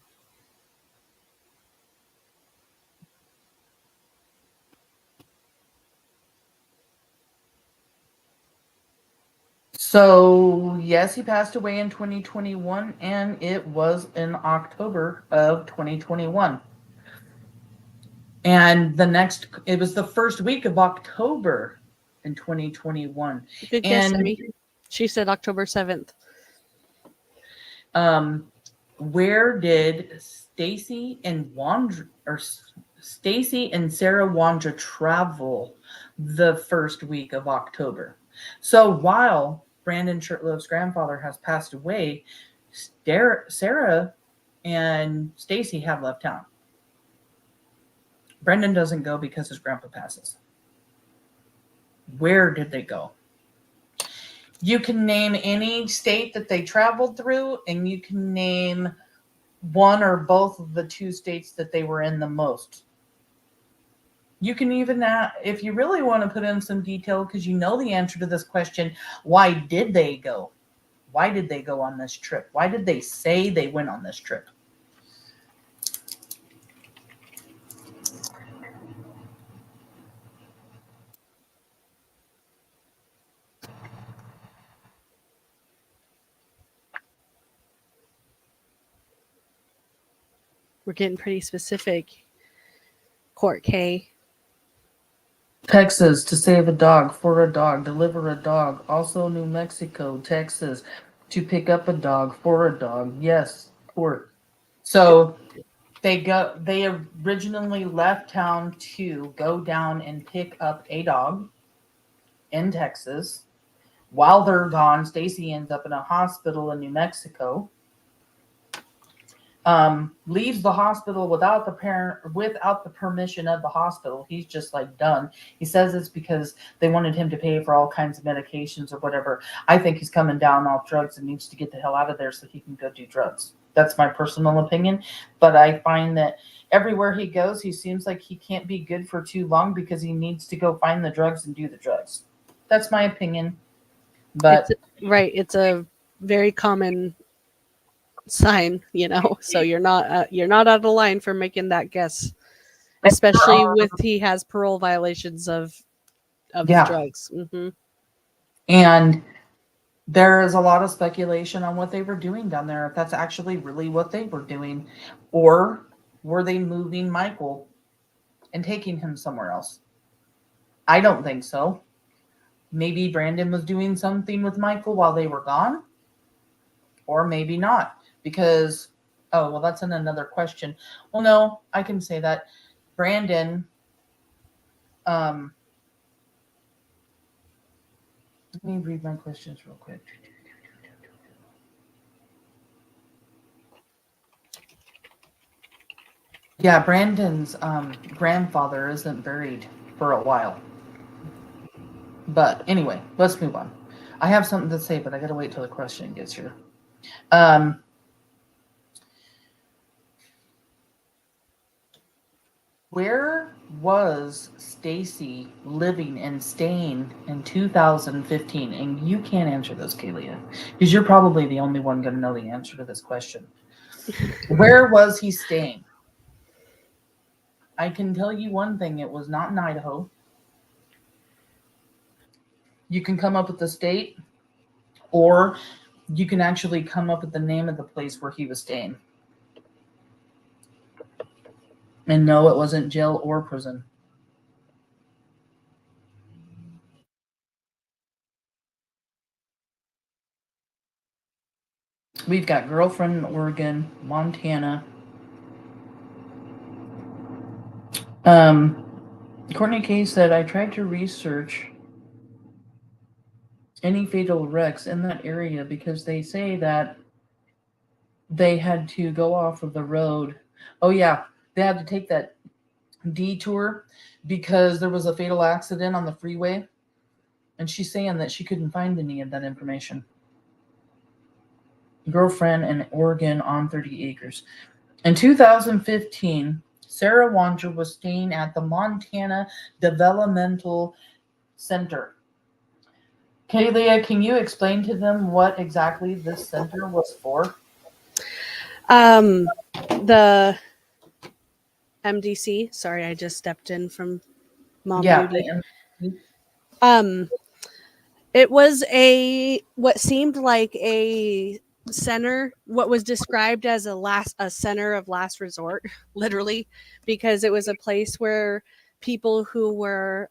So, yes, he passed away in 2021, and it was in October of 2021. And it was the first week of October in 2021. Good guess, Emmy. She said October 7th. Where did Stacey and Sarah Wondra travel the first week of October? So while Brandon Shirtlove's grandfather has passed away, Sarah and Stacey have left town. Brendan doesn't go because his grandpa passes. Where did they go? You can name any state that they traveled through, and you can name one or both of the two states that they were in the most. You can even, if you really want to put in some detail, because you know the answer to this question, why did they go? Why did they go on this trip? Why did they say they went on this trip? We're getting pretty specific. Court K. Texas to save a dog, for a dog, deliver a dog. Also New Mexico, Texas to pick up a dog, for a dog. Yes, court. So They originally left town to go down and pick up a dog in Texas. While they're gone, Stacey ends up in a hospital in New Mexico. Leaves the hospital without the permission of the hospital. He's just like done. He says it's because they wanted him to pay for all kinds of medications or whatever. I think he's coming down off drugs and needs to get the hell out of there so he can go do drugs. That's my personal opinion. But I find that everywhere he goes, he seems like he can't be good for too long because he needs to go find the drugs and do the drugs. That's my opinion. But it's a very common sign, so you're not out of line for making that guess, especially with he has parole violations of Yeah. drugs. And there is a lot of speculation on what they were doing down there, if that's actually really what they were doing, or were they moving Michael and taking him somewhere else? I don't think so. Maybe Brandon was doing something with Michael while they were gone, or maybe not, because, oh, well, that's another question. Well, no, I can say that Brandon, let me read my questions real quick. Yeah, Brandon's grandfather isn't buried for a while. But anyway, let's move on. I have something to say, but I gotta wait till the question gets here. Where was Stacey living and staying in 2015? And you can't answer this, Kalia, because you're probably the only one going to know the answer to this question. Where was he staying? I can tell you one thing. It was not in Idaho. You can come up with the state, or you can actually come up with the name of the place where he was staying. And no, it wasn't jail or prison. We've got girlfriend in Oregon, Montana. Courtney K said, I tried to research any fatal wrecks in that area because they say that they had to go off of the road. Oh, yeah. They had to take that detour because there was a fatal accident on the freeway. And she's saying that she couldn't find any of that information. Girlfriend in Oregon on 30 acres. In 2015, Sarah Wondra was staying at the Montana Developmental Center. Kalia, can you explain to them what exactly this center was for? The MDC. Sorry, I just stepped in from mom duty. It was what seemed like a center, what was described as a center of last resort, literally, because it was a place where people who were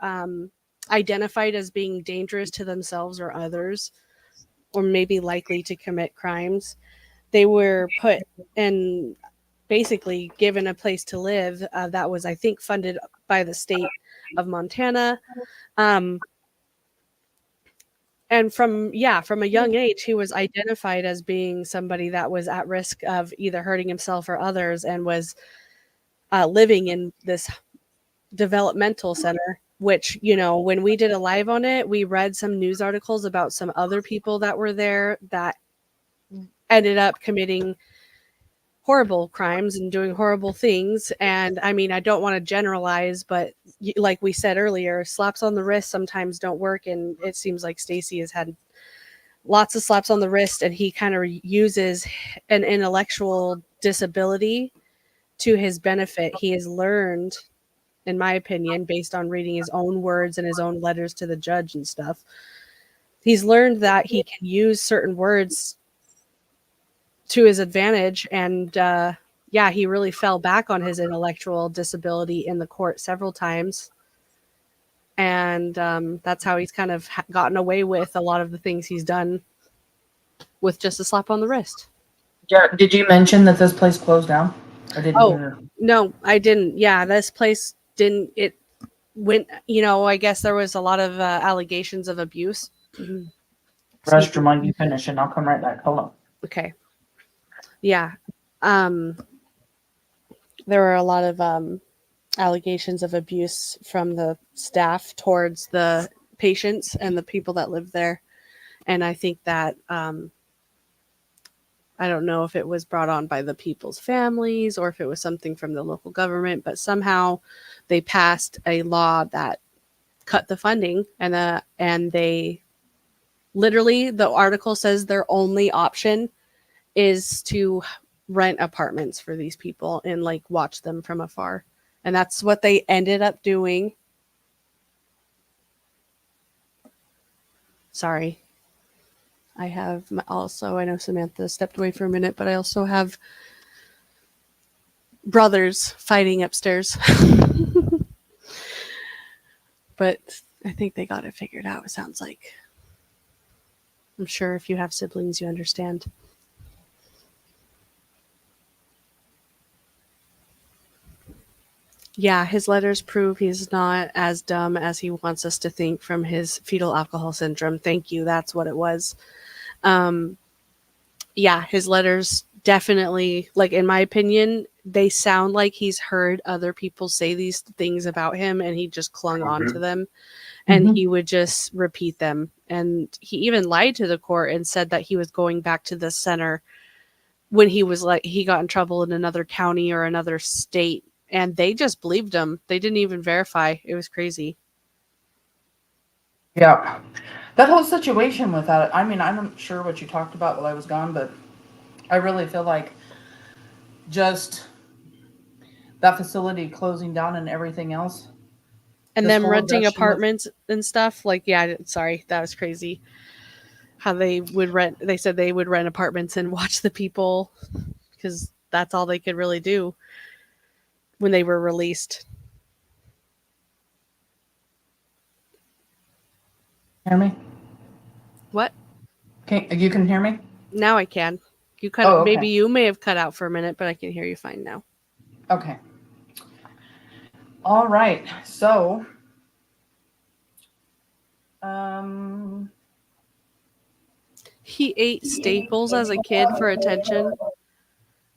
identified as being dangerous to themselves or others, or maybe likely to commit crimes, they were put and basically given a place to live that was, I think, funded by the state of Montana. And from a young age, he was identified as being somebody that was at risk of either hurting himself or others, and was living in this developmental center, which, when we did a live on it, we read some news articles about some other people that were there that ended up committing horrible crimes and doing horrible things. And I mean, I don't want to generalize, but like we said earlier, slaps on the wrist sometimes don't work. And it seems like Stacey has had lots of slaps on the wrist, and he kind of uses an intellectual disability to his benefit. He has learned, in my opinion, based on reading his own words and his own letters to the judge and stuff, he's learned that he can use certain words to his advantage. And he really fell back on his intellectual disability in the court several times. And that's how he's kind of gotten away with a lot of the things he's done with just a slap on the wrist. Yeah. Did you mention that this place closed down? I didn't Oh, hear. no, I didn't. Yeah, this place didn't. It went. I guess there was a lot of allegations of abuse. Excuse me. Restroom, while you finish, and I'll come right back. Hold on. Okay. Yeah. Um, there were a lot of allegations of abuse from the staff towards the patients and the people that lived there. And I think that I don't know if it was brought on by the people's families or if it was something from the local government, but somehow they passed a law that cut the funding, and they literally, the article says their only option is to rent apartments for these people and like watch them from afar. And that's what they ended up doing. Sorry. I have also, I know Samantha stepped away for a minute, but I also have brothers fighting upstairs. But I think they got it figured out, it sounds like. I'm sure if you have siblings, you understand. Yeah, his letters prove he's not as dumb as he wants us to think from his fetal alcohol syndrome. Thank you. That's what it was. Um, yeah, his letters definitely, like, in my opinion, they sound like he's heard other people say these things about him and he just clung on to them and Mm-hmm. he would just repeat them. And he even lied to the court and said that he was going back to the center when he was like, he got in trouble in another county or another state, and they just believed him. They didn't even verify. It was crazy. Yeah. That whole situation with that, I mean, I'm not sure what you talked about while I was gone, but I really feel like just that facility closing down and everything else, And this them whole renting abduction with. apartments and stuff, like, yeah, sorry, that was crazy. How they said they would rent apartments and watch the people because that's all they could really do when they were released. Hear me? What? You can hear me? Now I can. Oh, okay. Maybe you may have cut out for a minute, but I can hear you fine now. Okay. All right. So, um, He ate staples as a kid for attention.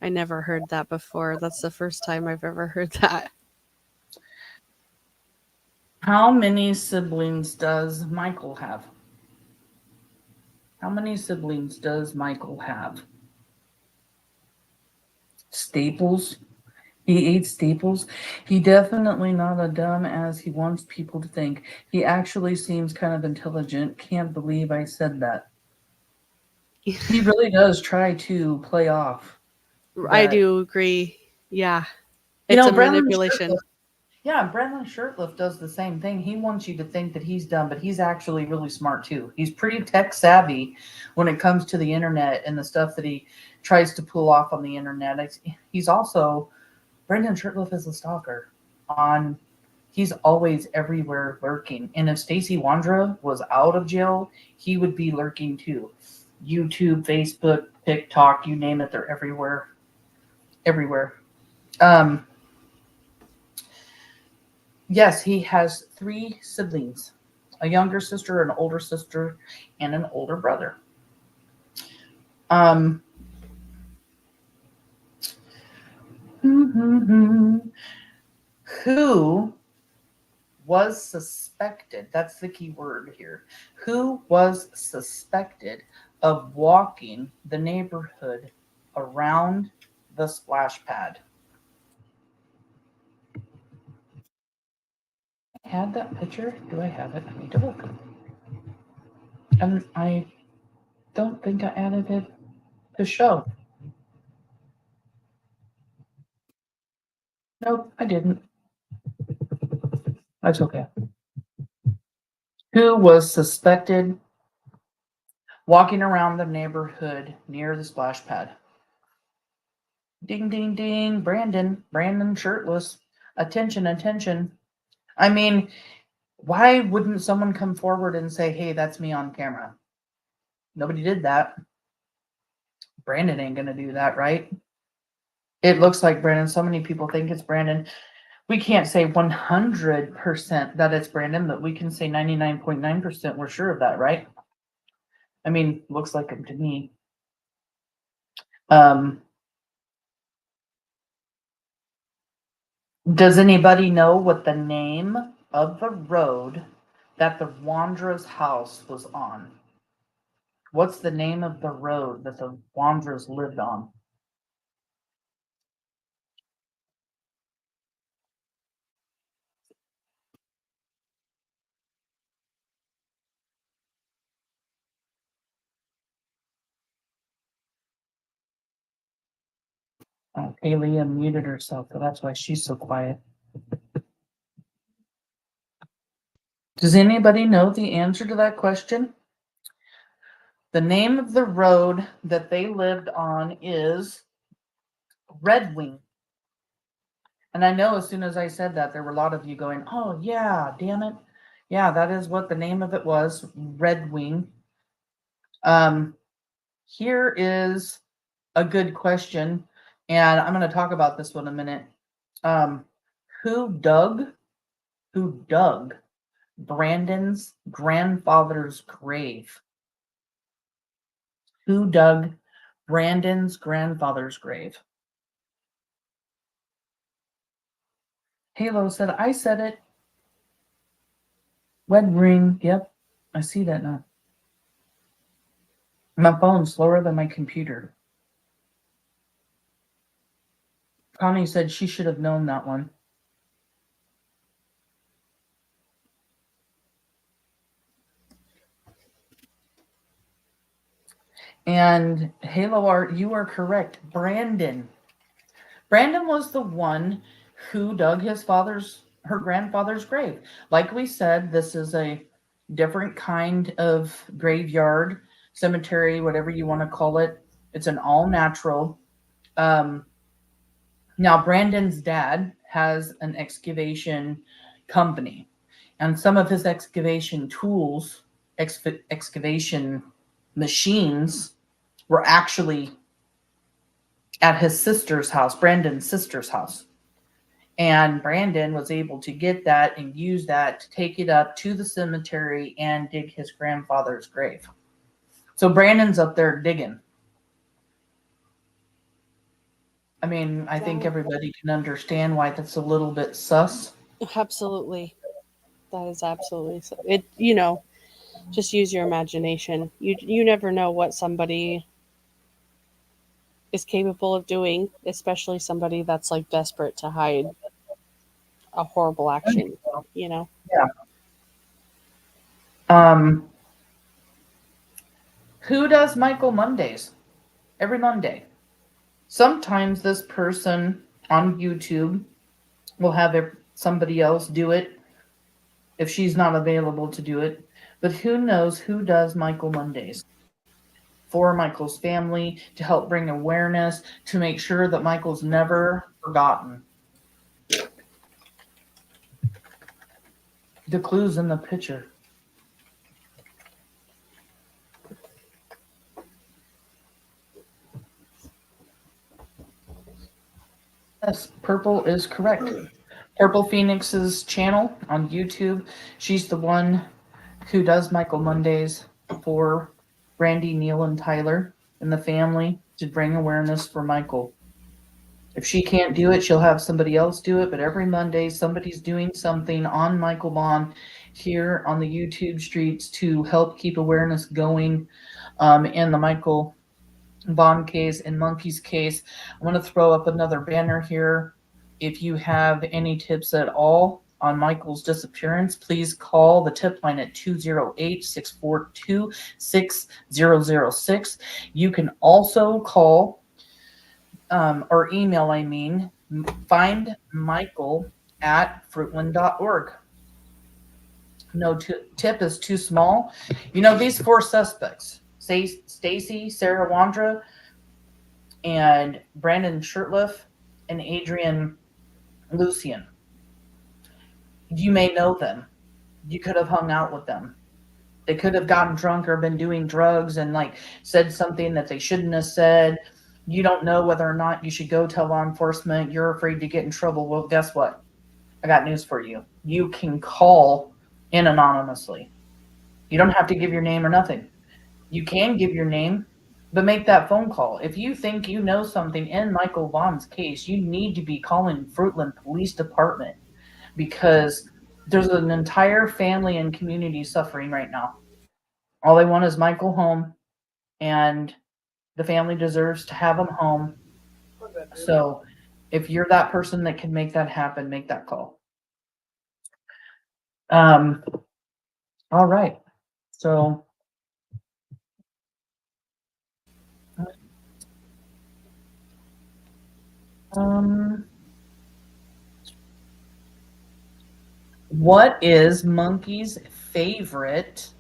I never heard that before. That's the first time I've ever heard that. how many siblings does Michael have? How many siblings does Michael have? Staples? He ate staples. He definitely not a dumb as he wants people to think. He actually seems kind of intelligent. Can't believe I said that. He really does try to play off I that. do agree. Yeah. You It's know, a Brandon manipulation. Shirtliff. Yeah, Brandon Shirtliff does the same thing. He wants you to think that he's dumb, but he's actually really smart too. He's pretty tech savvy when it comes to the internet and the stuff that he tries to pull off on the internet. He's also Brandon Shirtliff is a stalker. On He's always everywhere lurking. And if Stacey Wondra was out of jail, he would be lurking too. YouTube, Facebook, TikTok, you name it, they're everywhere. Everywhere. Um, yes, he has 3 siblings, a younger sister, an older sister, and an older brother. Um, who was suspected, that's the key word here, who was suspected of walking the neighborhood around the splash pad? I had that picture. Do I have it? I need to look. And I don't think I added it to show. Nope, I didn't. That's okay. Who was suspected walking around the neighborhood near the splash pad? Ding, ding, ding. Brandon shirtless. Attention, attention. I mean, why wouldn't someone come forward and say, hey, that's me on camera? Nobody did that. Brandon ain't going to do that, right? It looks like Brandon. So many people think it's Brandon. We can't say 100% that it's Brandon, but we can say 99.9% we're sure of that, right? I mean, looks like him to me. Does anybody know what the name of the road that the Wandra's house was on? What's the name of the road that the Wandras lived on? Oh, Kaylee muted herself, so that's why she's so quiet. Does anybody know the answer to that question? The name of the road that they lived on is Red Wing. And I know as soon as I said that, there were a lot of you going, oh, yeah, damn it. Yeah, that is what the name of it was, Red Wing. Here is a good question, and I'm going to talk about this one in a minute. Who dug Brandon's grandfather's grave? Who dug Brandon's grandfather's grave? Halo said, I said it. Red ring. Yep, I see that now. My phone's slower than my computer. Connie said she should have known that one. And Halo Art, you are correct. Brandon was the one who dug her grandfather's grave. Like we said, this is a different kind of graveyard, cemetery, whatever you want to call it. It's an all natural. Now, Brandon's dad has an excavation company, and some of his excavation tools, excavation machines, were actually at his sister's house, Brandon's sister's house. And Brandon was able to get that and use that to take it up to the cemetery and dig his grandfather's grave. So Brandon's up there digging. I mean, I think everybody can understand why that's a little bit sus. Absolutely. That is absolutely so. It, just use your imagination. You never know what somebody is capable of doing, especially somebody that's like desperate to hide a horrible action, Yeah. Who does Michael Mondays? Every Monday. Sometimes this person on YouTube will have somebody else do it if she's not available to do it. But who knows who does Michael Mondays? For Michael's family, to help bring awareness, to make sure that Michael's never forgotten. The clue's in the picture. Yes, Purple is correct. Purple Phoenix's channel on YouTube. She's the one who does Michael Mondays for BRANDI, NEAL, and Tyler and the family to bring awareness for Michael. If she can't do it, she'll have somebody else do it. But every Monday, somebody's doing something on Michael Vaughan here on the YouTube streets to help keep awareness going. In the Michael Vaughan case and Monkey's case, I'm going to throw up another banner here. If you have any tips at all on Michael's disappearance, please call the tip line at 208-642-6006. You can also call or email, find Michael at fruitland.org. No tip is too small. These four suspects, Stacey, Sarah Wondra, and Brandon Shirtliff, and Adrian Lucian. You may know them. You could have hung out with them. They could have gotten drunk or been doing drugs and said something that they shouldn't have said. You don't know whether or not you should go tell law enforcement. You're afraid to get in trouble. Well, guess what? I got news for you. You can call in anonymously. You don't have to give your name or nothing. You can give your name, but make that phone call. If you think you know something in Michael Vaughan's case, you need to be calling Fruitland Police Department because there's an entire family and community suffering right now. All they want is Michael home, and the family deserves to have him home. So if you're that person that can make that happen, make that call. Um, all right. So um, what is Monkey's favorite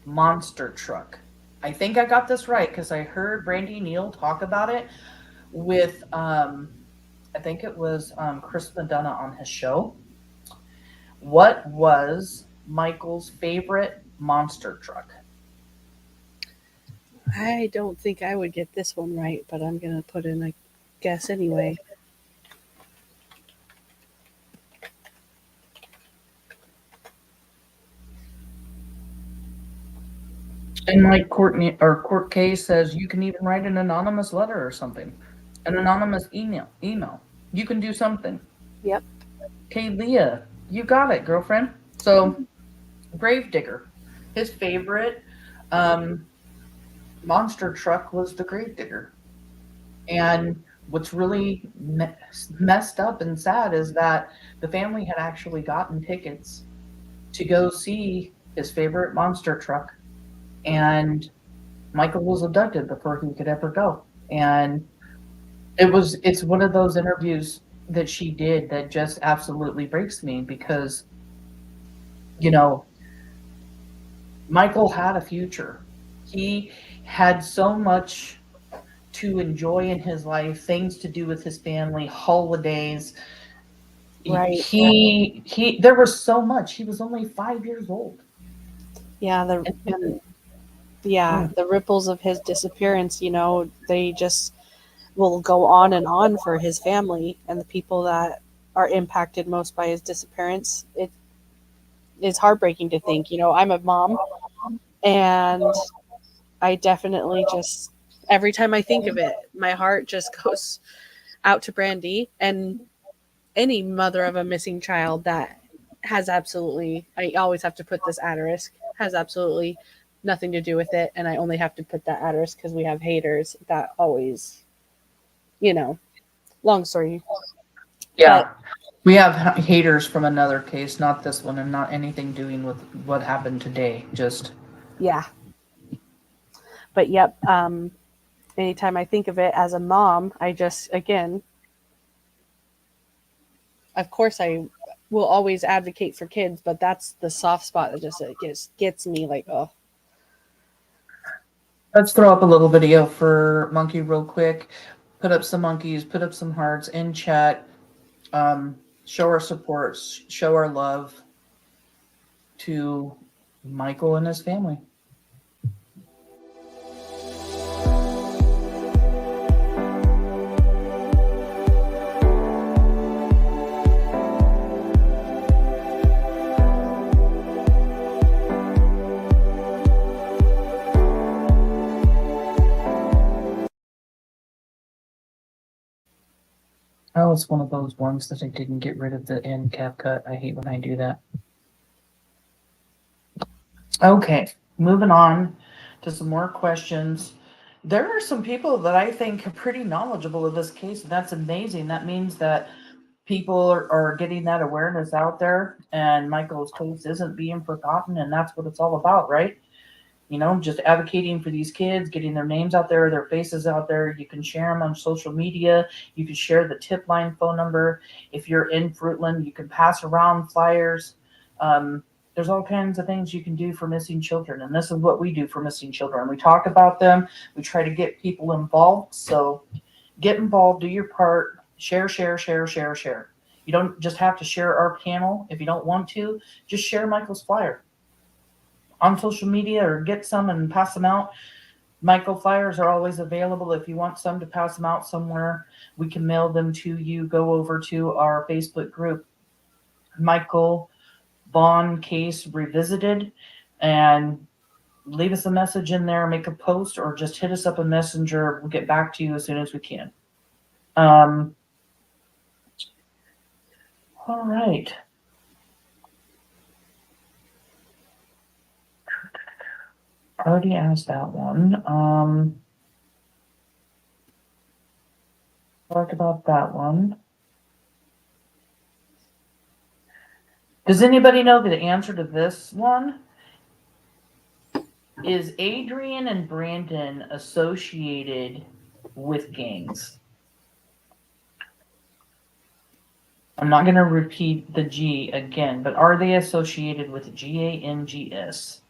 monster truck? I think I got this right because I heard BRANDI NEAL talk about it with I think it was Chris Madonna on his show. What was Michael's favorite monster truck? I don't think I would get this one right, but I'm going to put in a guess anyway. And like Courtney or Court case says, you can even write an anonymous letter or something, an anonymous email. You can do something. Yep. Okay, Leah, you got it, girlfriend. So, Gravedigger, his favorite monster truck was the Gravedigger. And what's really messed up and sad is that the family had actually gotten tickets to go see his favorite monster truck, and Michael was abducted before he could ever go. And it's one of those interviews that she did that just absolutely breaks me because, you know, Michael had a future. He had so much to enjoy in his life, things to do with his family, holidays. Right. He there was so much. He was only 5 years old. Yeah, the ripples of his disappearance, they just will go on and on for his family and the people that are impacted most by his disappearance. It's heartbreaking to think, I'm a mom, and I definitely just every time I think of it, my heart just goes out to BRANDI and any mother of a missing child that has absolutely, I always have to put this at risk, has absolutely nothing to do with it. And I only have to put that at risk because we have haters that always, long story. Yeah. But we have haters from another case, not this one, and not anything doing with what happened today. Just. Yeah. But yep. Anytime I think of it as a mom, I just, again, of course I will always advocate for kids, but that's the soft spot that just gets me like, oh. Let's throw up a little video for Monkey real quick. Put up some monkeys, put up some hearts in chat. Show our support, show our love to Michael and his family. Oh, it's one of those ones that I didn't get rid of the end cap cut. I hate when I do that. Okay, moving on to some more questions. There are some people that I think are pretty knowledgeable of this case, and that's amazing. That means that people are getting that awareness out there, and Michael's case isn't being forgotten, and that's what it's all about, right? Just advocating for these kids, getting their names out there, their faces out there. You can share them on social media. You can share the tip line phone number. If you're in Fruitland, you can pass around flyers. There's all kinds of things you can do for missing children. And this is what we do for missing children. We talk about them. We try to get people involved. So get involved, do your part, share, share, share, share, share. You don't just have to share our panel. If you don't want to, just share Michael's flyer on social media or get some and pass them out. Michael, flyers are always available. If you want some to pass them out somewhere, we can mail them to you. Go over to our Facebook group, Michael Vaughan Case Revisited, and leave us a message in there, make a post, or just hit us up a messenger. We'll get back to you as soon as we can. All right. I already asked that one. Talked about that one. Does anybody know the answer to this one? Is Adrian and Brandon associated with gangs? I'm not going to repeat the G again, but are they associated with GANGS?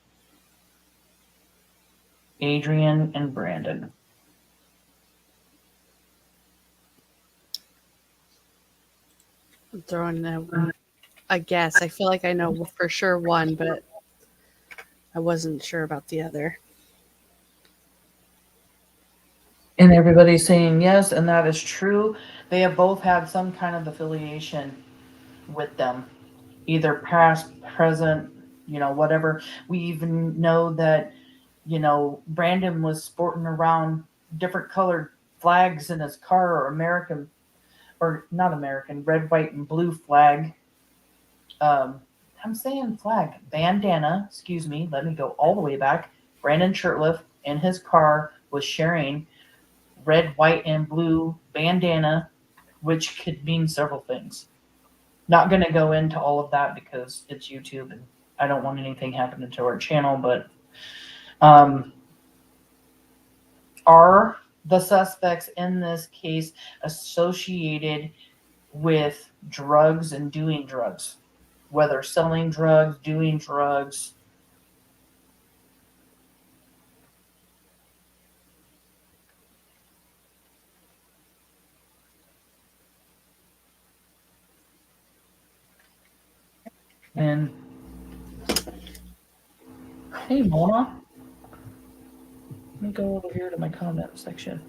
Adrian and Brandon. I'm throwing a guess. I feel like I know for sure one, but I wasn't sure about the other. And everybody's saying yes, and that is true. They have both had some kind of affiliation with them, either past, present, whatever. We even know that, Brandon was sporting around different colored flags in his car, or American, or not American, red, white, and blue flag. I'm saying flag, bandana, excuse me, let me go all the way back. Brandon Shirtliff in his car was sharing red, white, and blue bandana, which could mean several things. Not going to go into all of that because it's YouTube and I don't want anything happening to our channel, but are the suspects in this case associated with drugs and doing drugs? Whether selling drugs, doing drugs. And hey, Mona. Let me go over here to my comment section.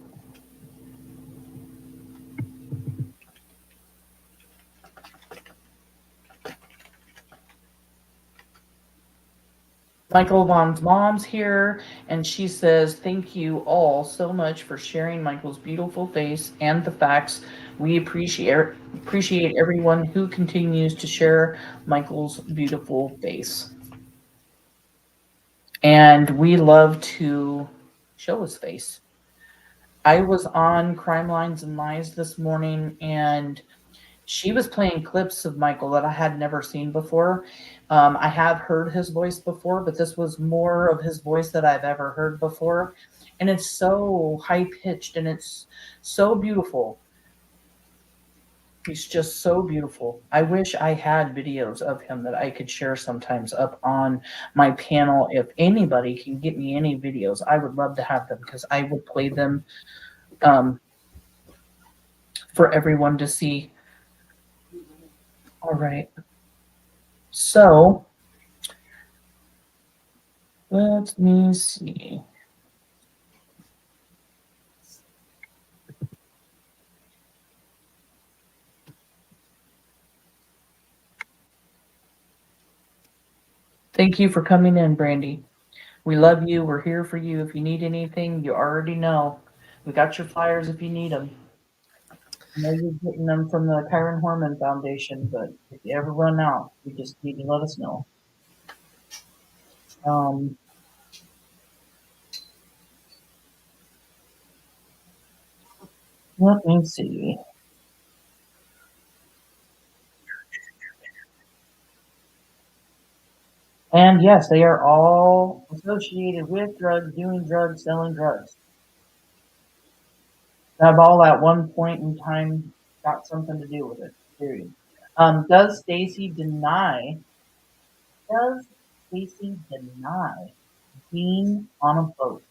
Michael Vaughan's mom's here, and she says, thank you all so much for sharing Michael's beautiful face and the facts. We appreciate everyone who continues to share Michael's beautiful face. And we love to show his face. I was on Crime Lines and Lies this morning, and she was playing clips of Michael that I had never seen before. I have heard his voice before, but this was more of his voice that I've ever heard before. And it's so high-pitched, and it's so beautiful. He's just so beautiful. I wish I had videos of him that I could share sometimes up on my panel. If anybody can get me any videos, I would love to have them because I would play them for everyone to see. All right. So, let me see. Thank you for coming in, Brandy. We love you. We're here for you. If you need anything, you already know. We got your flyers if you need them. I know you're getting them from the Kyron Horman Foundation, but if you ever run out, you just need to let us know. Let me see. And yes, they are all associated with drugs, doing drugs, selling drugs. Have all at one point in time got something to do with it. Period. Does Stacey deny being on a boat?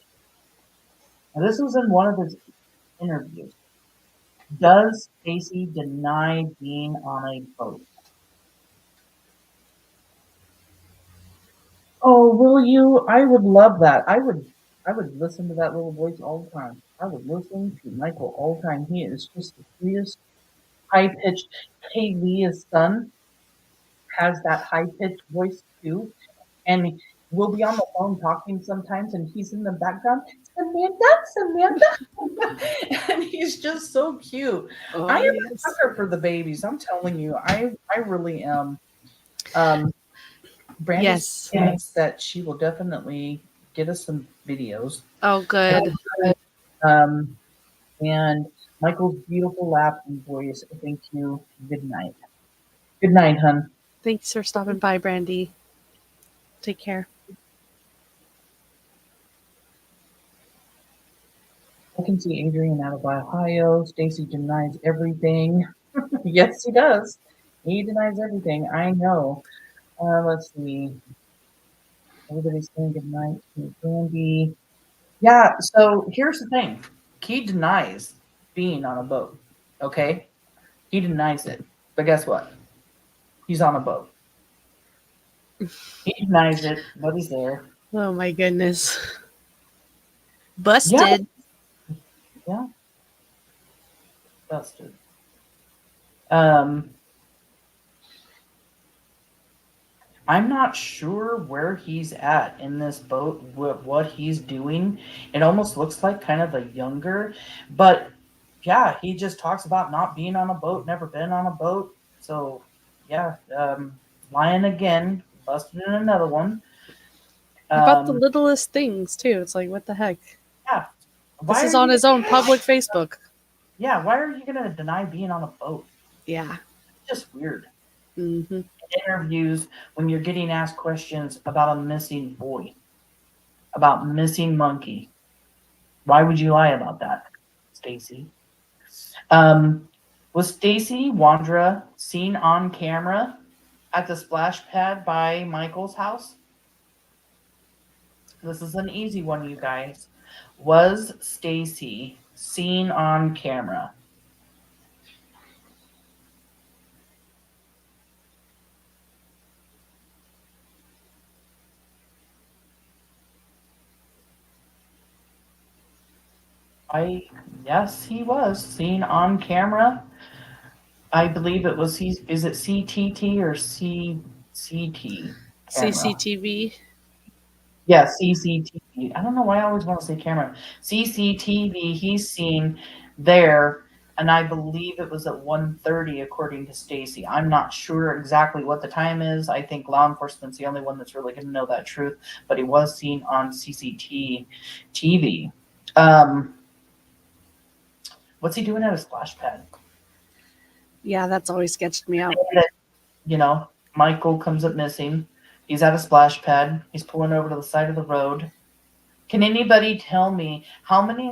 Now, this was in one of his interviews. Does Stacey deny being on a boat? Oh, will you? I would love that. I would I would listen to that little voice all the time. I would listen to Michael all the time. He is just the sweetest, high pitched. Kaylee's son has that high pitched voice too, and we'll be on the phone talking sometimes, and he's in the background, Samantha, and he's just so cute. I Oh, am a yes. sucker for the babies. I'm telling you, I really am. Um, Brandy's Yes. thinks that she will definitely get us some videos. Oh, good. Um, and Michael's beautiful laughing voice. Thank you. Good night. Good night, hun. Thanks for stopping by, Brandy. Take care. I can see Adrian out of Ohio. Stacey denies everything. Yes, he does. He denies everything. I know. Let's see. Everybody's saying good night to Brandy. Yeah, so here's the thing. He denies being on a boat. Okay? He denies it. But guess what? He's on a boat. He denies it, but he's there. Oh, my goodness. Yeah, Busted. yeah, busted. Um, I'm not sure where he's at in this boat, what he's doing. It almost looks like kind of a younger, but yeah, he just talks about not being on a boat, never been on a boat. So yeah, lying again, busted in another one. About the Um, littlest things, too. It's like, what the heck? yeah, This why is are on you? his own public Facebook. Yeah, why are you gonna deny being on a boat? Yeah. It's just weird. Mm-hmm. Interviews when you're getting asked questions about a missing boy, about missing monkey. Why would you lie about that, Stacey? Was Stacey Wondra seen on camera at the splash pad by Michael's house? This is an easy one, you guys. Was Stacey seen on camera? I Yes, he was seen on camera. I believe it was is it CTT or CCT camera? CCTV. Yeah, CCTV. I don't know why I always want to say camera. CCTV, he's seen there, and I believe it was at 1:30 according to Stacy. I'm not sure exactly what the time is. I think law enforcement's the only one that's really going to know that truth, but he was seen on CCTV. What's he doing at a splash pad? Yeah, that's always sketched me out. You know, Michael comes up missing. He's at a splash pad. He's pulling over to the side of the road. Can anybody tell me how many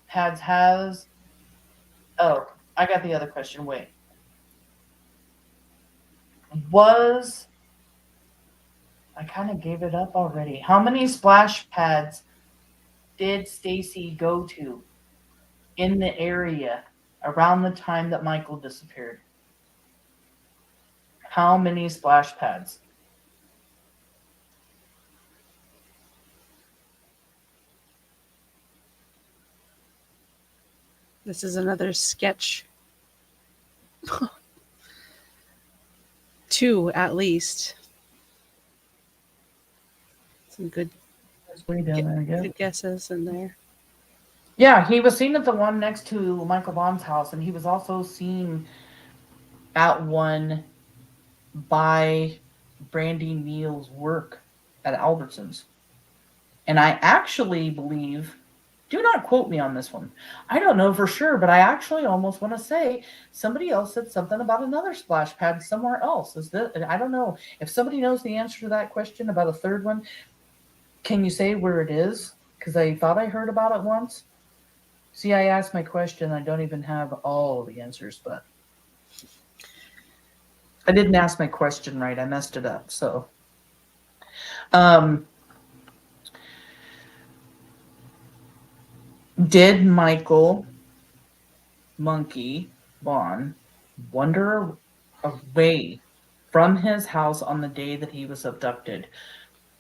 pads has? Oh, I got the other question. Wait, was I kind of gave it up already? How many splash pads did Stacy go to in the area around the time that Michael disappeared? How many splash pads? This is another sketch. Two, at least. Some Way down there, yeah. good guesses in there. Yeah, he was seen at the one next to Michael Vaughan's house, and he was also seen at one by Brandy NEAL's work at Albertsons. And I actually believe, do not quote me on this one. I don't know for sure, but I actually almost want to say somebody else said something about another splash pad somewhere else. Is that, I don't know. If somebody knows the answer to that question about a third one, can you say where it is? Because I thought I heard about it once. See, I asked my question. I don't even have all the answers, but I didn't ask my question right. I messed it up. So, did Michael Monkey Vaughn wander away from his house on the day that he was abducted?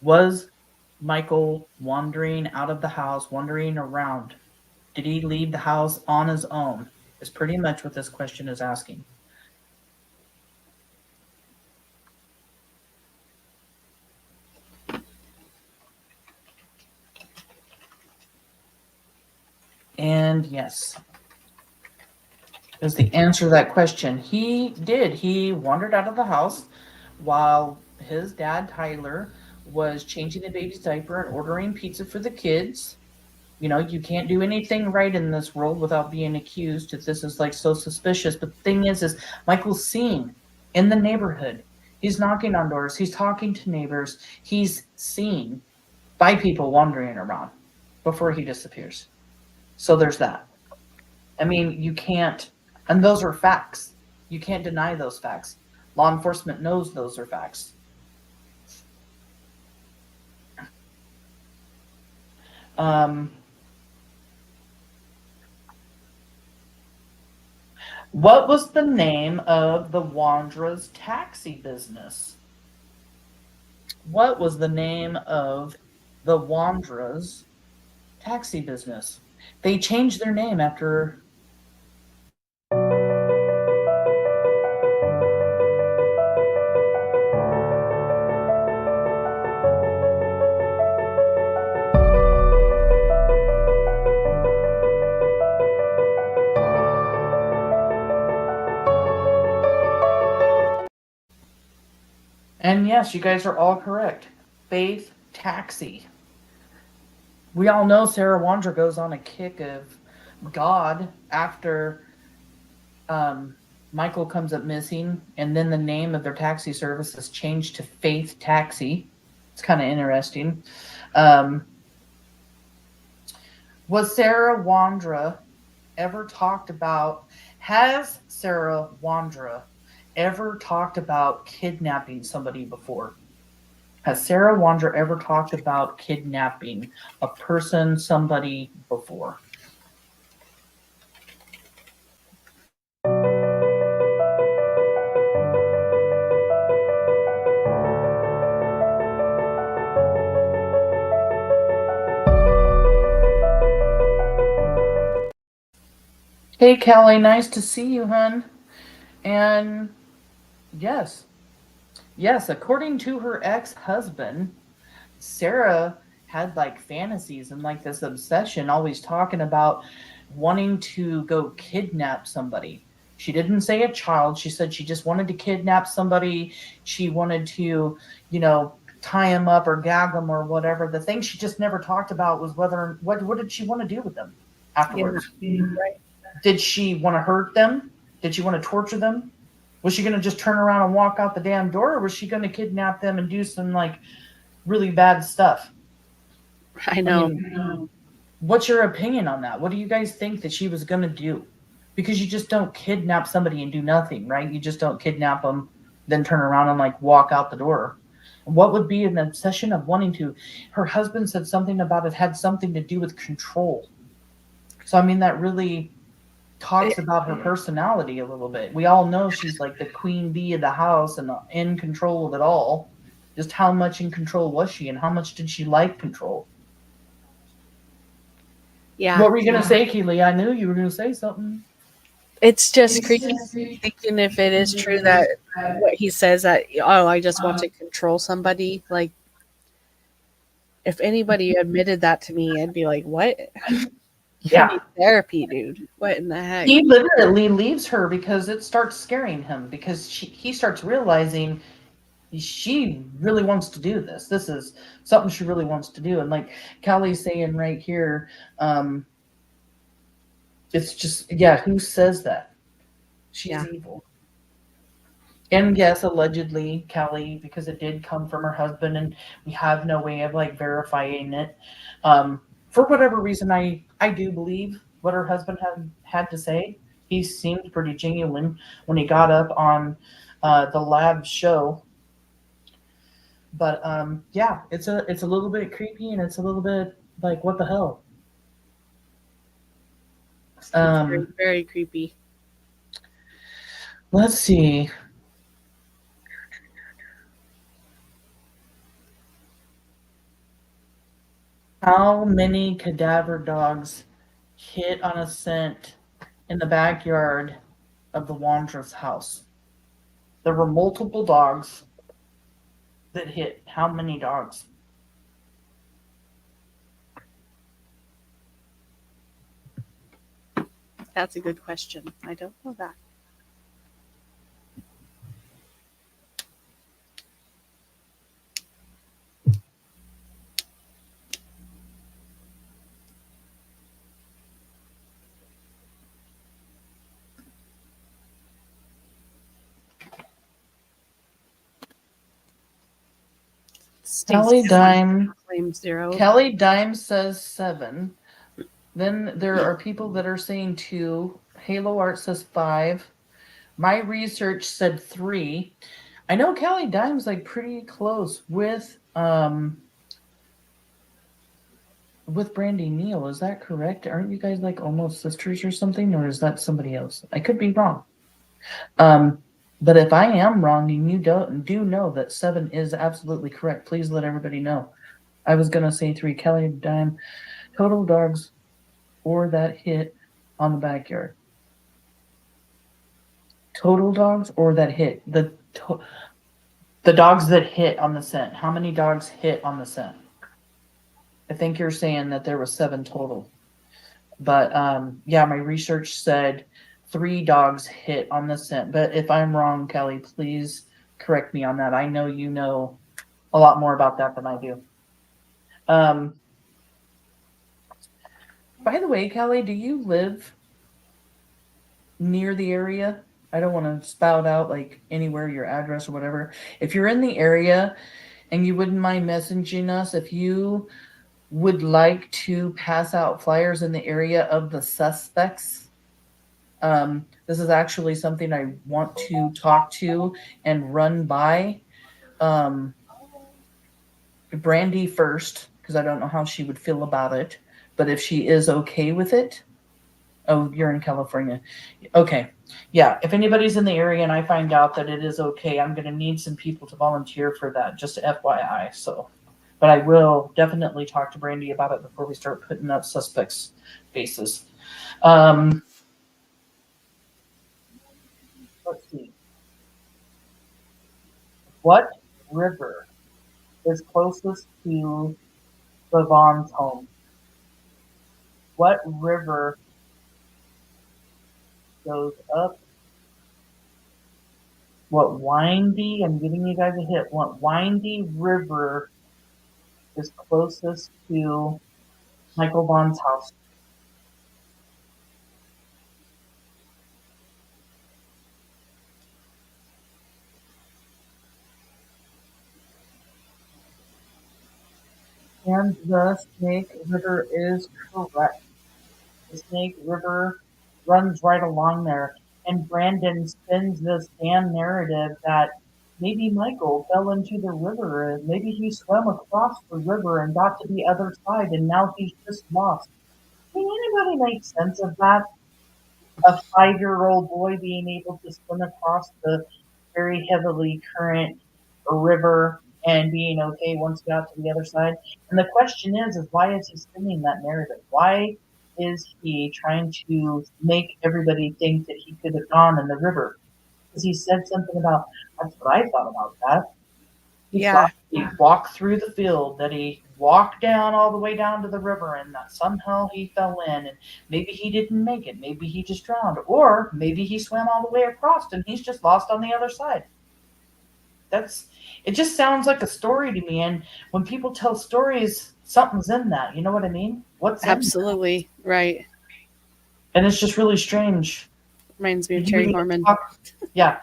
Was Michael wandering out of the house, wandering around? Did he leave the house on his own? Is pretty much what this question is asking. And yes, is the answer to that question. He did. He wandered out of the house while his dad, Tyler, was changing the baby's diaper and ordering pizza for the kids. You know, you can't do anything right in this world without being accused if this is like so suspicious. But the thing is Michael's seen in the neighborhood. He's knocking on doors. He's talking to neighbors. He's seen by people wandering around before he disappears. So there's that. I mean, you can't, and those are facts. You can't deny those facts. Law enforcement knows those are facts. What was the name of the Wandra's taxi business? What was the name of the Wandra's taxi business? They changed their name after. And yes, you guys are all correct. Faith Taxi. We all know Sarah Wondra goes on a kick of God after Michael comes up missing, and then the name of their taxi service is changed to Faith Taxi. It's kind of interesting. Was Sarah Wondra ever talked about? Has Sarah Wondra ever talked about kidnapping somebody before? Has Sarah Wondra ever talked about kidnapping a person, somebody before? Hey, Kelly, nice to see you, hun. And yes, according to her ex-husband, Sarah had like fantasies and like this obsession, always talking about wanting to go kidnap somebody. She didn't say a child. She said she just wanted to kidnap somebody. She wanted to, tie him up or gag him or whatever. The thing she just never talked about was what did she want to do with them afterwards? Yeah, right. Did she want to hurt them? Did she want to torture them? Was she going to just turn around and walk out the damn door, or was she going to kidnap them and do some like really bad stuff? I know. What's your opinion on that? What do you guys think that she was going to do? Because you just don't kidnap somebody and do nothing, right? You just don't kidnap them, then turn around and like walk out the door. What would be an obsession of wanting to? Her husband said something about it had something to do with control. So, I mean, that really talks about her personality a little bit. We all know she's like the queen bee of the house and in control of it all. Just how much in control was she, and how much did she like control? Yeah. What were you going to say, Keely? I knew you were going to say something. It's just creepy thinking if it is true that what he says that, oh, I just want to control somebody. Like, if anybody admitted that to me, I'd be like, what? Yeah. I need therapy, dude. What in the heck? He literally leaves her because it starts scaring him, because he starts realizing she really wants to do this. This is something she really wants to do. And like Callie's saying right here, it's just, who says that? She's evil. And yes, allegedly, Callie, because it did come from her husband, and we have no way of like verifying it. For whatever reason, I do believe what her husband had to say. He seemed pretty genuine when he got up on the lab show. But it's a little bit creepy, and it's a little bit like, what the hell? Very, very creepy. Let's see. How many cadaver dogs hit on a scent in the backyard of the Wandra's house? There were multiple dogs that hit. How many dogs? That's a good question. I don't know that. Kelly Stacey Dime. claims 0. Kelly Dime says 7. Then there are people that are saying 2. Halo Art says 5. My research said 3. I know Kelly Dime's like pretty close with BRANDI NEAL. Is that correct? Aren't you guys like almost sisters or something, or is that somebody else? I could be wrong. But if I am wrong and you do know that 7 is absolutely correct, please let everybody know. I was gonna say 3. Kelly Dime, total dogs or that hit on the backyard. Total dogs or that hit the dogs that hit on the scent. How many dogs hit on the scent? I think you're saying that there was 7 total. But yeah, my research said 3 dogs hit on the scent. But if I'm wrong, Kelly, please correct me on that. I know you know a lot more about that than I do. By the way, Kelly, do you live near the area? I don't want to spout out like anywhere your address or whatever. If you're in the area and you wouldn't mind messaging us, if you would like to pass out flyers in the area of the suspects. This is actually something I want to talk to and run by BRANDI first, because I don't know how she would feel about it. But if she is okay with it, oh, you're in California. Okay. Yeah. If anybody's in the area and I find out that it is okay, I'm going to need some people to volunteer for that, just FYI. So, but I will definitely talk to BRANDI about it before we start putting up suspects' faces. Let's see. What river is closest to the Vaughn's home? What river goes up? What windy? I'm giving you guys a hit. What windy river is closest to Michael Vaughan's house? And the Snake River is correct. The Snake River runs right along there. And Brandon spins this damn narrative that maybe Michael fell into the river. And maybe he swam across the river and got to the other side and now he's just lost. Can anybody make sense of that? A 5-year-old boy being able to swim across the very heavily current river and being okay once he got to the other side. And the question is why is he spinning that narrative? Why is he trying to make everybody think that he could have gone in the river? Because he said something about, that's what I thought about that. He thought he walked through the field, that he walked down all the way down to the river, and that somehow he fell in, and maybe he didn't make it. Maybe he just drowned, or maybe he swam all the way across and he's just lost on the other side. It just sounds like a story to me. And when people tell stories, something's in that. You know what I mean? What's absolutely right? And it's just really strange. Reminds me of Terry Horman. Yeah.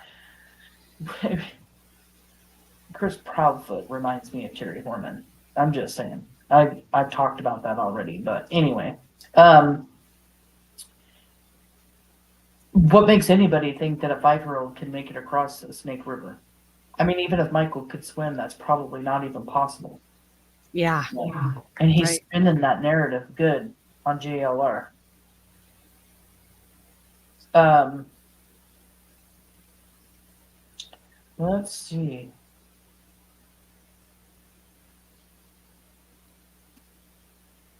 Chris Proudfoot reminds me of Terry Horman. I'm just saying. I've talked about that already, but anyway. What makes anybody think that a 5-year-old can make it across the Snake River? I mean, even if Michael could swim, that's probably not even possible. Yeah. And he's spinning that narrative good on JLR. Let's see.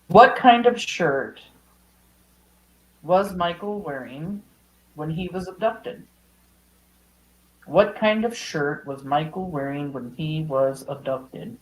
What kind of shirt was Michael wearing when he was abducted? What kind of shirt was Michael wearing when he was abducted?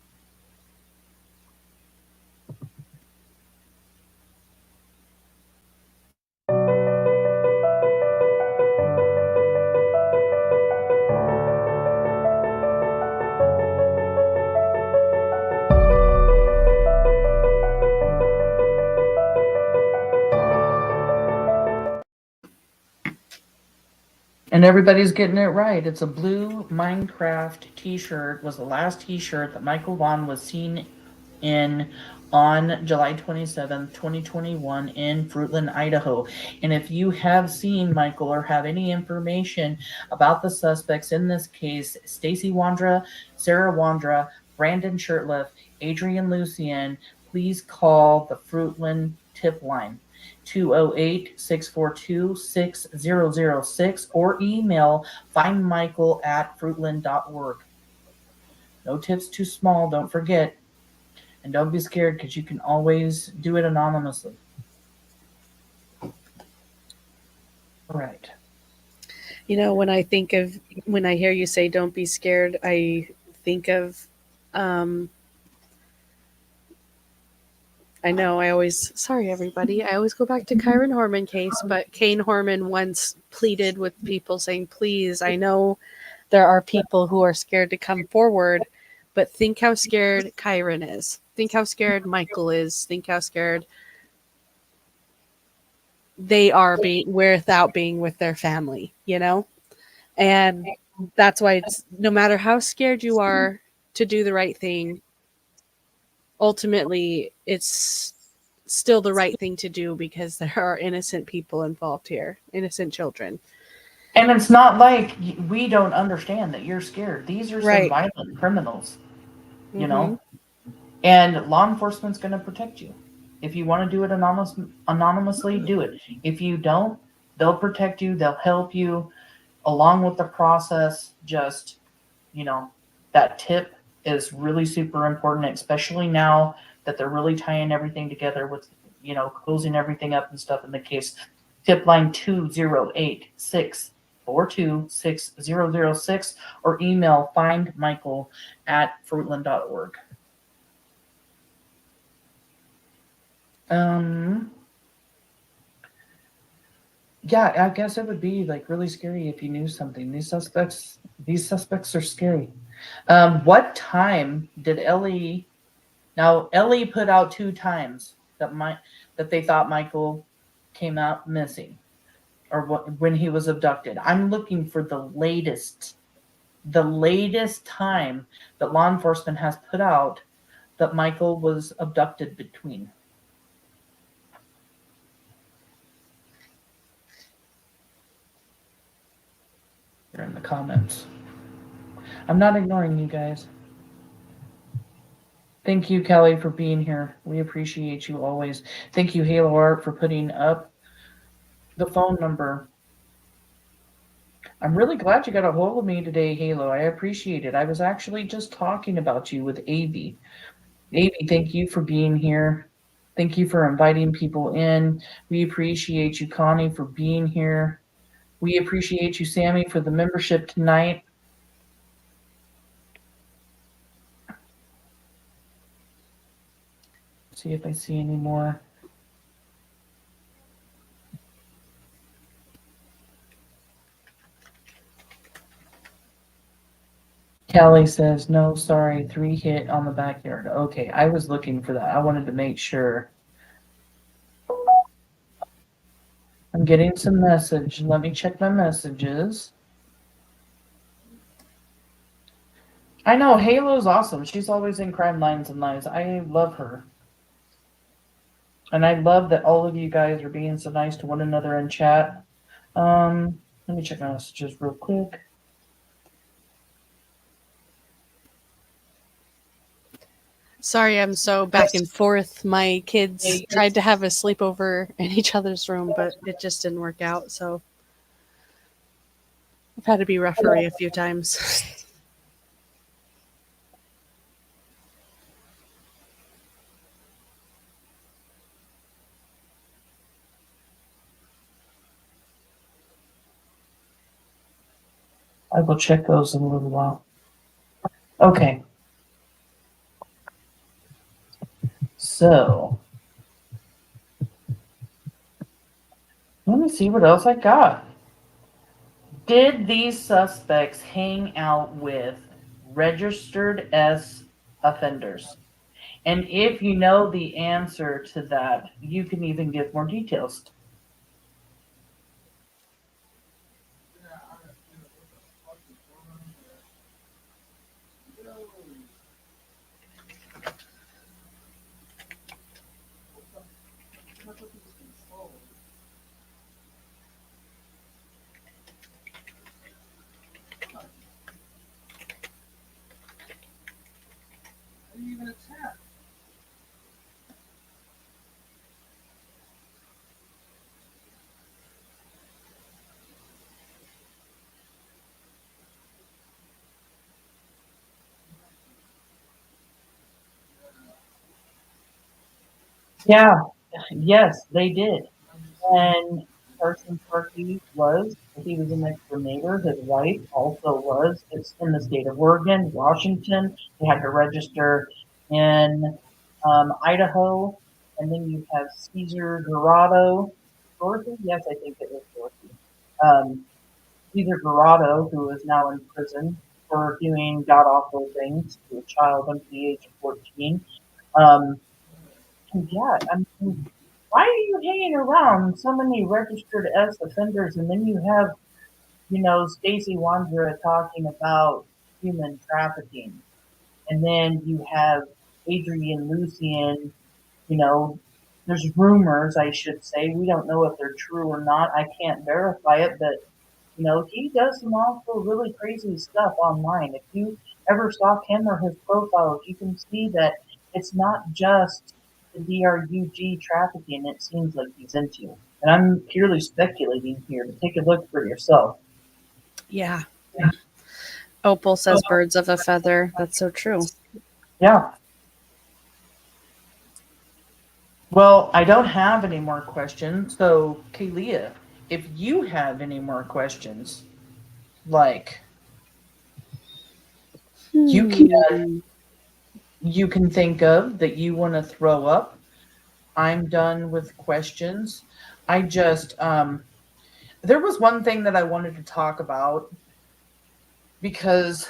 And everybody's getting it right. It's a blue Minecraft t-shirt. Was the last t-shirt that Michael Vaughan was seen in on July 27th, 2021 in Fruitland, Idaho. And if you have seen Michael or have any information about the suspects in this case, Stacey Wondra, Sarah Wondra, Brandon Shirtliff, Adrian Lucian, please call the Fruitland tip line. 208-642-6006 or email findmichael@fruitland.org. No tips too small, don't forget. And don't be scared because you can always do it anonymously. All right. You know, when I hear you say don't be scared, I think of, I know sorry everybody, I always go back to Kyron Horman case, but Kane Horman once pleaded with people saying, please, I know there are people who are scared to come forward, but think how scared Kyron is. Think how scared Michael is. Think how scared they are without being with their family, you know? And that's why it's no matter how scared you are to do the right thing, ultimately it's still the right thing to do because there are innocent people involved here, innocent children. And it's not like we don't understand that you're scared. These are some Right. violent criminals, you Mm-hmm. know? And law enforcement's going to protect you. If you want to do it anonymously, do it. If you don't, they'll protect you, they'll help you along with the process. Just, you know, that tip is really super important, especially now that they're really tying everything together with, closing everything up and stuff in the case. Tip line 208-642-6006 or email findmichael@fruitland.org. Um, yeah, I guess it would be like really scary if you knew something. These suspects are scary. What time did Ellie? Now Ellie put out 2 times that they thought Michael came out missing or when he was abducted. I'm looking for the latest time that law enforcement has put out that Michael was abducted between. They're in the comments. I'm not ignoring you guys. Thank you, Kelly, for being here. We appreciate you always. Thank you, Halo Art, for putting up the phone number. I'm really glad you got a hold of me today, Halo. I appreciate it. I was actually just talking about you with Avi. Avi, thank you for being here. Thank you for inviting people in. We appreciate you, Connie, for being here. We appreciate you, Sammy, for the membership tonight. Let's see if I see any more. Kelly says, no, sorry, 3 hit on the backyard. Okay, I was looking for that. I wanted to make sure. I'm getting some message. Let me check my messages. I know, Halo's awesome. She's always in Crime Lines and Lies. I love her. And I love that all of you guys are being so nice to one another in chat. Let me check my messages real quick. Sorry, I'm so back and forth. My kids tried to have a sleepover in each other's room, but it just didn't work out. So I've had to be referee a few times. I will check those in a little while. Okay. So let me see what else I got. Did these suspects hang out with registered S offenders? And if you know the answer to that, you can even give more details. Yeah, yes, they did. And Carson Sparky he was a next door neighbor. His wife also was. It's in the state of Oregon, Washington. They had to register in Idaho. And then you have Caesar Dorado. Dorothy? Yes, I think it was Dorothy. Um, Caesar Dorado, who is now in prison for doing god awful things to a child under the age of 14. Um, yeah, I mean, why are you hanging around so many registered S offenders, and then you have, Stacey Wondra talking about human trafficking, and then you have Adrian Lucian, you know, there's rumors, I should say. We don't know if they're true or not. I can't verify it, but he does some also really crazy stuff online. If you ever stalk him or his profiles, you can see that it's not just the DRUG trafficking it seems like he's into. And I'm purely speculating here, but take a look for yourself. Yeah. Opal says birds of a feather. That's so true. Yeah. Well, I don't have any more questions. So, Kalia, if you have any more questions, like you can Hmm. you can think of that you want to throw up, I'm done with questions. I just there was one thing that I wanted to talk about because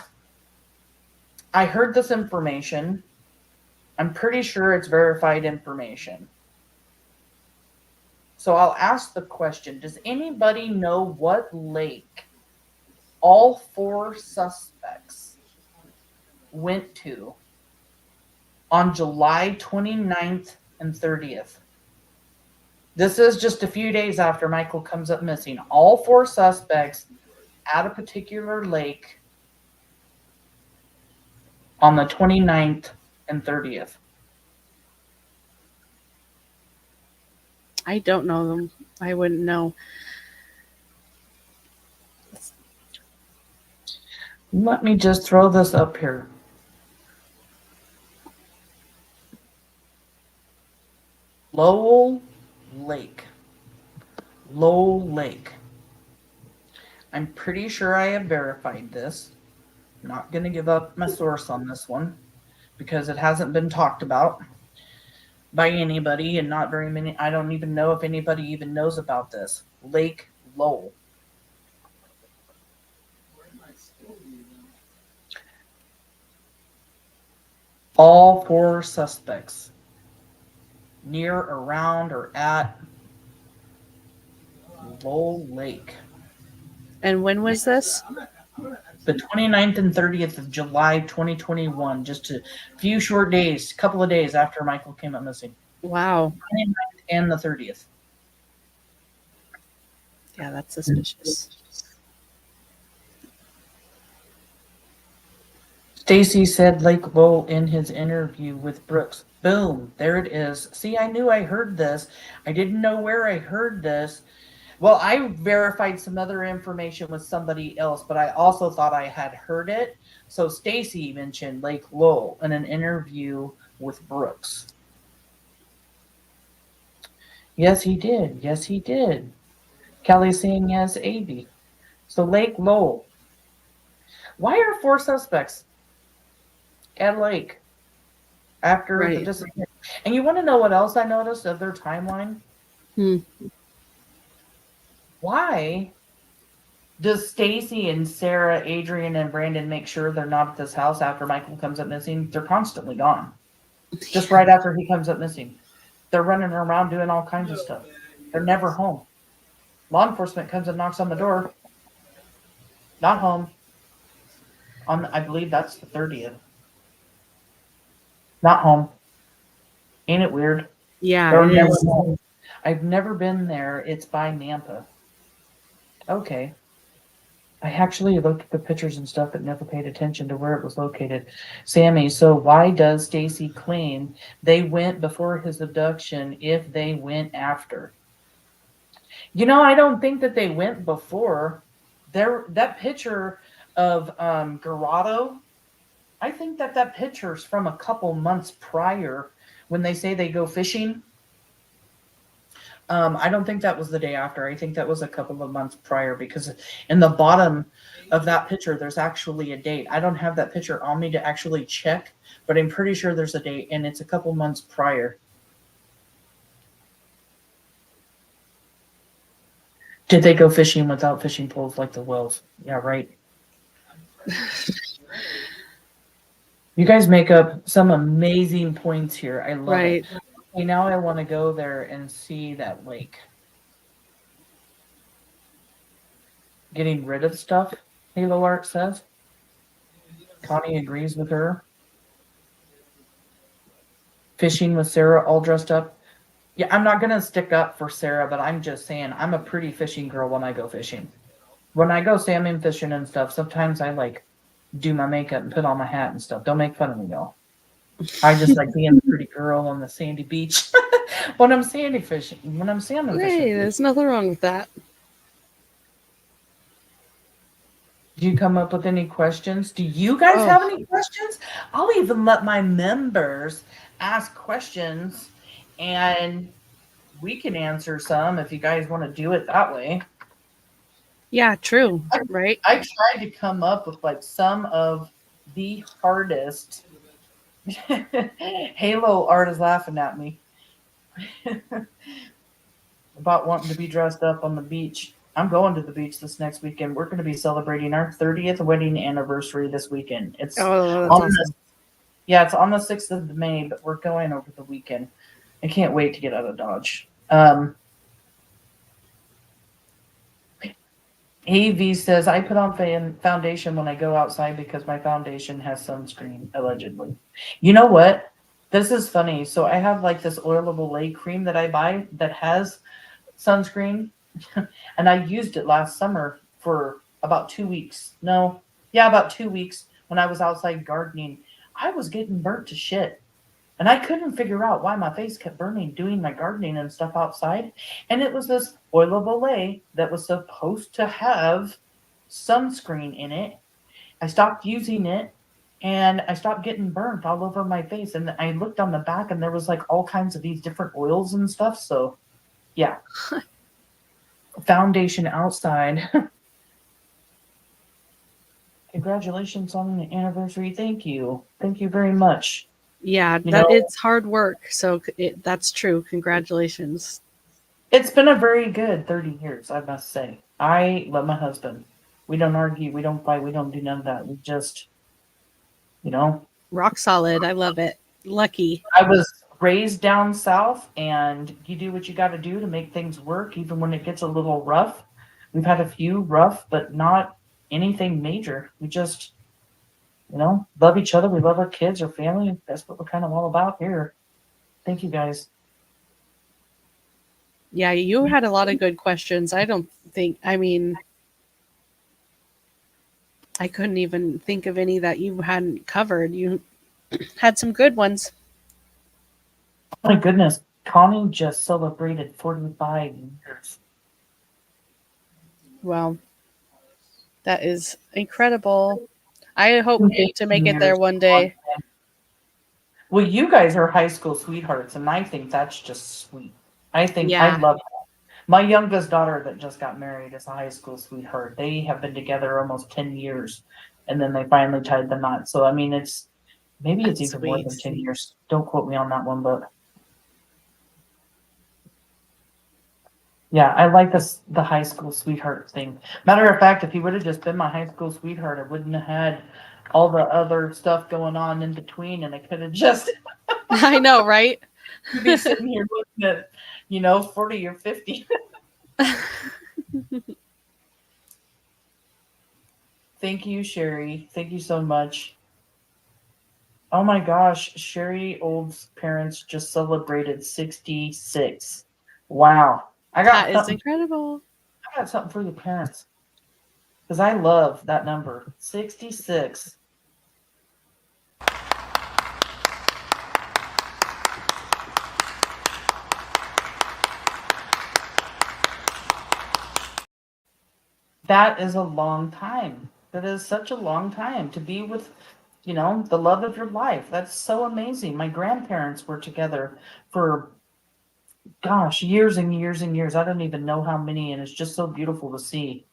I heard this information. I'm pretty sure it's verified information. So I'll ask the question, does anybody know what lake all four suspects went to on July 29th and 30th? This is just a few days after Michael comes up missing. All four suspects at a particular lake on the 29th and 30th. I don't know them. I wouldn't know. Let me just throw this up here. Lowell Lake. Lowell Lake. I'm pretty sure I have verified this. I'm not going to give up my source on this one because it hasn't been talked about by anybody and not very many. I don't even know if anybody even knows about this. Lake Lowell. All four suspects near, around, or at Lowell Lake. And when was this? The 29th and 30th of July 2021, just a few short days, couple of days after Michael came up missing. Wow. 29th and the 30th. Yeah, that's suspicious. Stacey said Lake Lowell in his interview with Brooks. Boom, there it is. See, I knew I heard this. I didn't know where I heard this. Well, I verified some other information with somebody else, but I also thought I had heard it. So Stacey mentioned Lake Lowell in an interview with Brooks. Yes, he did. Yes, he did. Kelly saying yes, AB. So Lake Lowell. Why are 4 suspects at Lake after the Right. disappearance? And you want to know what else I noticed of their timeline? Hmm. Why does Stacy and Sarah, Adrian, and Brandon make sure they're not at this house after Michael comes up missing? They're constantly gone. Just right after he comes up missing. They're running around doing all kinds of stuff. They're never home. Law enforcement comes and knocks on the door. Not home. I believe that's the 30th. Not home. Ain't it weird? Yeah, They're it never is. home. I've never been there. It's by Nampa. Okay. I actually looked at the pictures and stuff, but never paid attention to where it was located. Sammy, so why does Stacy claim they went before his abduction if they went after? I don't think that they went before. That picture of Garado, I think that picture's from a couple months prior when they say they go fishing. I don't think that was the day after. I think that was a couple of months prior because in the bottom of that picture, there's actually a date. I don't have that picture on me to actually check, but I'm pretty sure there's a date and it's a couple months prior. Did they go fishing without fishing poles like the Wills? Yeah, right. You guys make up some amazing points here. I love Right. it. Okay, now I want to go there and see that lake. Getting rid of stuff, Halo Art says. Connie agrees with her. Fishing with Sarah all dressed up. Yeah, I'm not going to stick up for Sarah, but I'm just saying I'm a pretty fishing girl when I go fishing. When I go salmon fishing and stuff, sometimes I like do my makeup and put on my hat and stuff. Don't make fun of me, y'all. I just like being a pretty girl on the sandy beach when I'm sandy fishing, when I'm salmon Hey, fishing. there's nothing wrong with that. Do you come up with any questions? Do you guys have any questions? I'll even let my members ask questions and we can answer some if you guys want to do it that way. Yeah, true. Right. I tried to come up with like some of the hardest. Halo Art is laughing at me about wanting to be dressed up on the beach. I'm going to the beach this next weekend. We're going to be celebrating our 30th wedding anniversary this weekend. It's Oh, that's on awesome. it's on the 6th of May, but we're going over the weekend. I can't wait to get out of Dodge. AV says, I put on foundation when I go outside because my foundation has sunscreen, allegedly. You know what? This is funny. So I have like this oilable lay cream that I buy that has sunscreen. And I used it last summer for about 2 weeks. No, yeah, about 2 weeks when I was outside gardening. I was getting burnt to shit. And I couldn't figure out why my face kept burning doing my gardening and stuff outside. And it was this oil of Olay that was supposed to have sunscreen in it. I stopped using it and I stopped getting burnt all over my face. And I looked on the back and there was like all kinds of these different oils and stuff. So, yeah. Foundation outside. Congratulations on the anniversary. Thank you. Thank you very much. Yeah, it's hard work. So that's true. Congratulations. It's been a very good 30 years, I must say. I love my husband. We don't argue. We don't fight. We don't do none of that. We just, Rock solid. I love it. Lucky. I was raised down south and you do what you got to do to make things work, even when it gets a little rough. We've had a few rough, but not anything major. We just, love each other. We love our kids, our family. That's what we're kind of all about here. Thank you guys. Yeah, you had a lot of good questions. I couldn't even think of any that you hadn't covered. You had some good ones. Oh my goodness. Connie just celebrated 45 years. Well, that is incredible. I hope to make it there one day. Well, you guys are high school sweethearts, and I think that's just sweet. I love that. My youngest daughter that just got married is a high school sweetheart. They have been together almost 10 years. and then they finally tied the knot. So I mean, maybe it's That's even more than sweet. 10 years. Don't quote me on that one, but yeah, I like the high school sweetheart thing. Matter of fact, if he would have just been my high school sweetheart, I wouldn't have had all the other stuff going on in between, and I could have just I know, right? be sitting here looking at 40 or 50. Thank you, Sherry. Thank you so much. Oh my gosh, Sherry Old's parents just celebrated 66. Wow. That is incredible. I got something for the parents. Because I love that number. 66. That is a long time. That is such a long time to be with, the love of your life. That's so amazing. My grandparents were together for, gosh, years and years and years. I don't even know how many, and it's just so beautiful to see.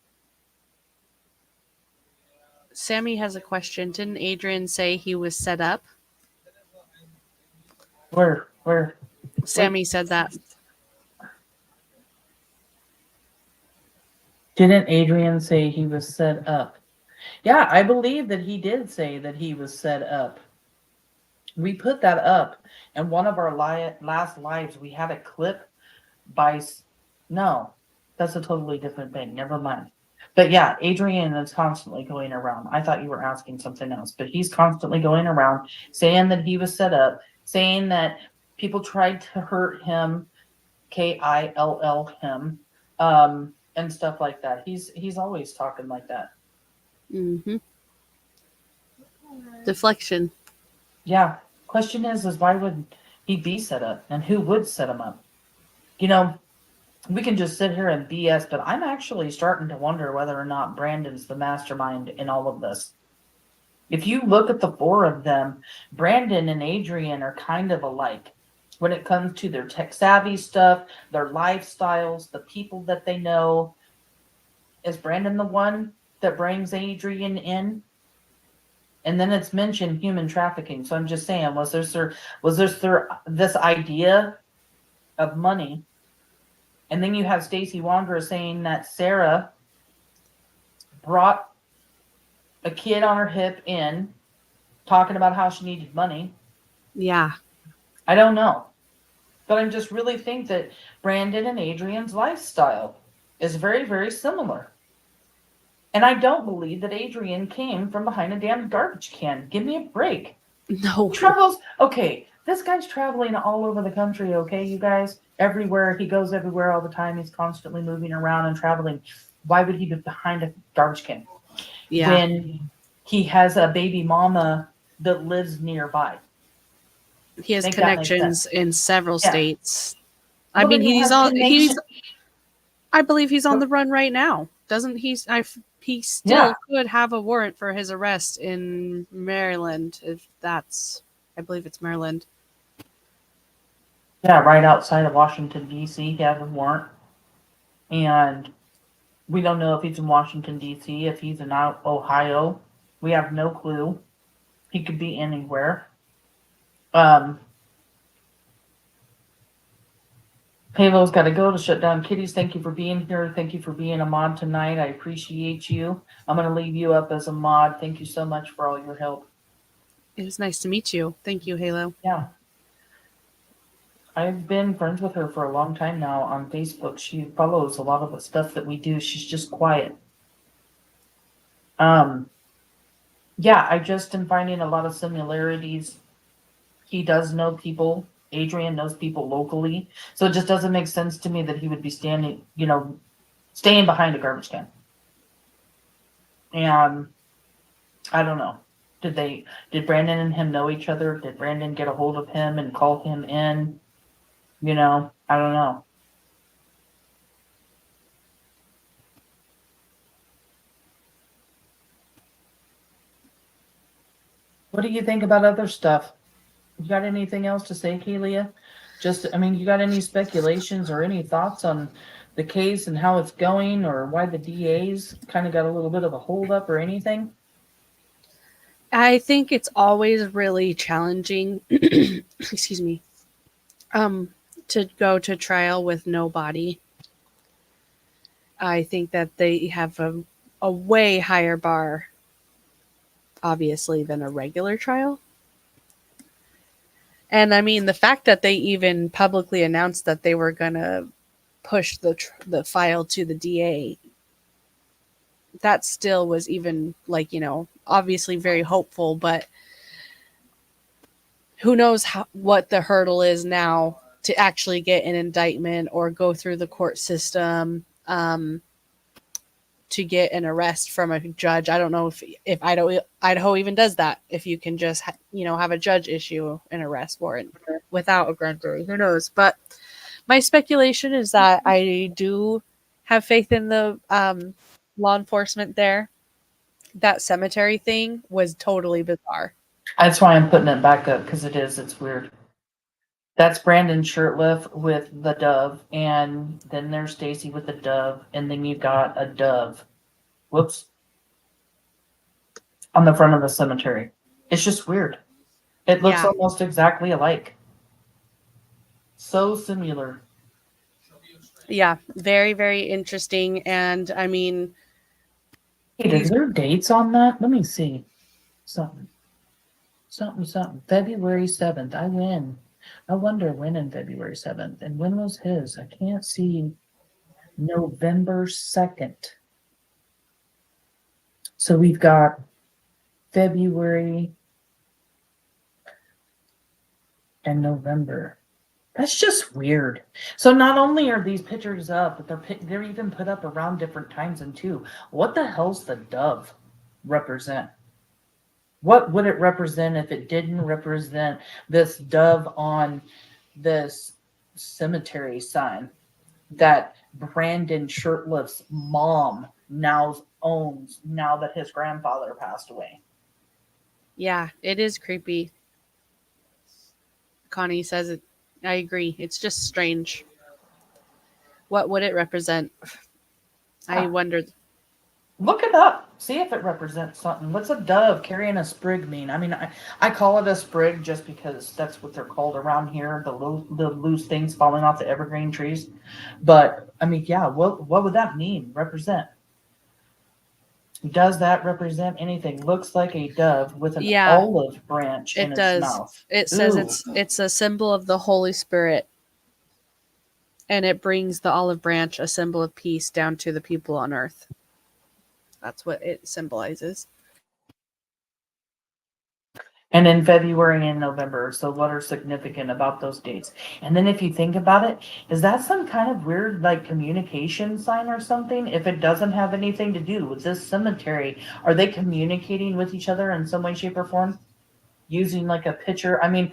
Sammy has a question. Didn't Adrian say he was set up? Where? Sammy said that. Didn't Adrian say he was set up? Yeah, I believe that he did say that he was set up. We put that up in one of our last lives. We had a clip by. No, that's a totally different thing. Never mind. But yeah, Adrian is constantly going around. I thought you were asking something else, but he's constantly going around saying that he was set up, saying that people tried to hurt him, KILL him, and stuff like that. He's always talking like that. Mm-hmm. Deflection. Yeah. Question is why would he be set up, and who would set him up? We can just sit here and BS, but I'm actually starting to wonder whether or not Brandon's the mastermind in all of this. If you look at the four of them, Brandon and Adrian are kind of alike when it comes to their tech savvy stuff, their lifestyles, the people that they know. Is Brandon the one that brings Adrian in? And then it's mentioned human trafficking. So I'm just saying, was this idea of money? And then you have Stacey Wondra saying that Sarah brought a kid on her hip in, talking about how she needed money. Yeah. I don't know. But I just really think that Brandon and Adrian's lifestyle is very, very similar. And I don't believe that Adrian came from behind a damn garbage can. Give me a break. No. Okay, this guy's traveling all over the country, okay, you guys? Everywhere. He goes everywhere all the time. He's constantly moving around and traveling. Why would he be behind a garbage can? Yeah. When he has a baby mama that lives nearby. He has connections in several states. I Well, mean, I believe he's on Oh. the run right now. Doesn't he? He still could have a warrant for his arrest in Maryland, I believe it's Maryland. Yeah, right outside of Washington, D.C. He has a warrant. And we don't know if he's in Washington, D.C., if he's in Ohio. We have no clue. He could be anywhere. Halo's got to go to shut down Kitties. Thank you for being here. Thank you for being a mod tonight. I appreciate you. I'm going to leave you up as a mod. Thank you so much for all your help. It was nice to meet you. Thank you, Halo. Yeah. I've been friends with her for a long time now on Facebook. She follows a lot of the stuff that we do. She's just quiet. Yeah, I just am finding a lot of similarities. He does know people. Adrian knows people locally. So it just doesn't make sense to me that he would be staying behind a garbage can. And I don't know. Did Brandon and him know each other? Did Brandon get a hold of him and call him in? I don't know. What do you think about other stuff? You got anything else to say, Kelia? You got any speculations or any thoughts on the case and how it's going, or why the DA's kind of got a little bit of a hold up or anything? I think it's always really challenging, excuse me, to go to trial with no body. I think that they have a way higher bar, obviously, than a regular trial. And I mean, the fact that they even publicly announced that they were going to push the file to the DA, that still was even like, obviously very hopeful, but who knows what the hurdle is now to actually get an indictment or go through the court system, to get an arrest from a judge. I don't know if Idaho even does that. If you can just have a judge issue an arrest warrant without a grand jury, who knows? But my speculation is that I do have faith in the law enforcement there. That cemetery thing was totally bizarre. That's why I'm putting it back up, because it's weird. That's Brandon shirtless with the dove, and then there's Stacey with the dove, and then you got a dove. Whoops. On the front of the cemetery. It's just weird. It looks almost exactly alike. So similar. Yeah, very, very interesting. And I mean, Wait, is there dates on that? Let me see. Something. February 7th. I win. I wonder when in February 7th. And when was his? I can't see. November 2nd. So we've got February and November. That's just weird. So not only are these pictures up, but they're even put up around different times and too. What the hell's the dove represent? What would it represent if it didn't represent this dove on this cemetery sign that Brandon Shirtless's mom now owns now that his grandfather passed away? Yeah, it is creepy. Connie says it. I agree. It's just strange. What would it represent? I wondered. Look it up. See if it represents something. What's a dove carrying a sprig mean? I mean, I call it a sprig just because that's what they're called around here, the loose things falling off the evergreen trees. But, I mean, yeah, what would that mean? Represent? Does that represent anything? Looks like a dove with an olive branch in its mouth. It says it's a symbol of the Holy Spirit, and it brings the olive branch, a symbol of peace, down to the people on earth. That's what it symbolizes. And in February and November. So what are significant about those dates? And then if you think about it, is that some kind of weird like communication sign or something? If it doesn't have anything to do with this cemetery, are they communicating with each other in some way, shape, or form? Using like a picture? I mean,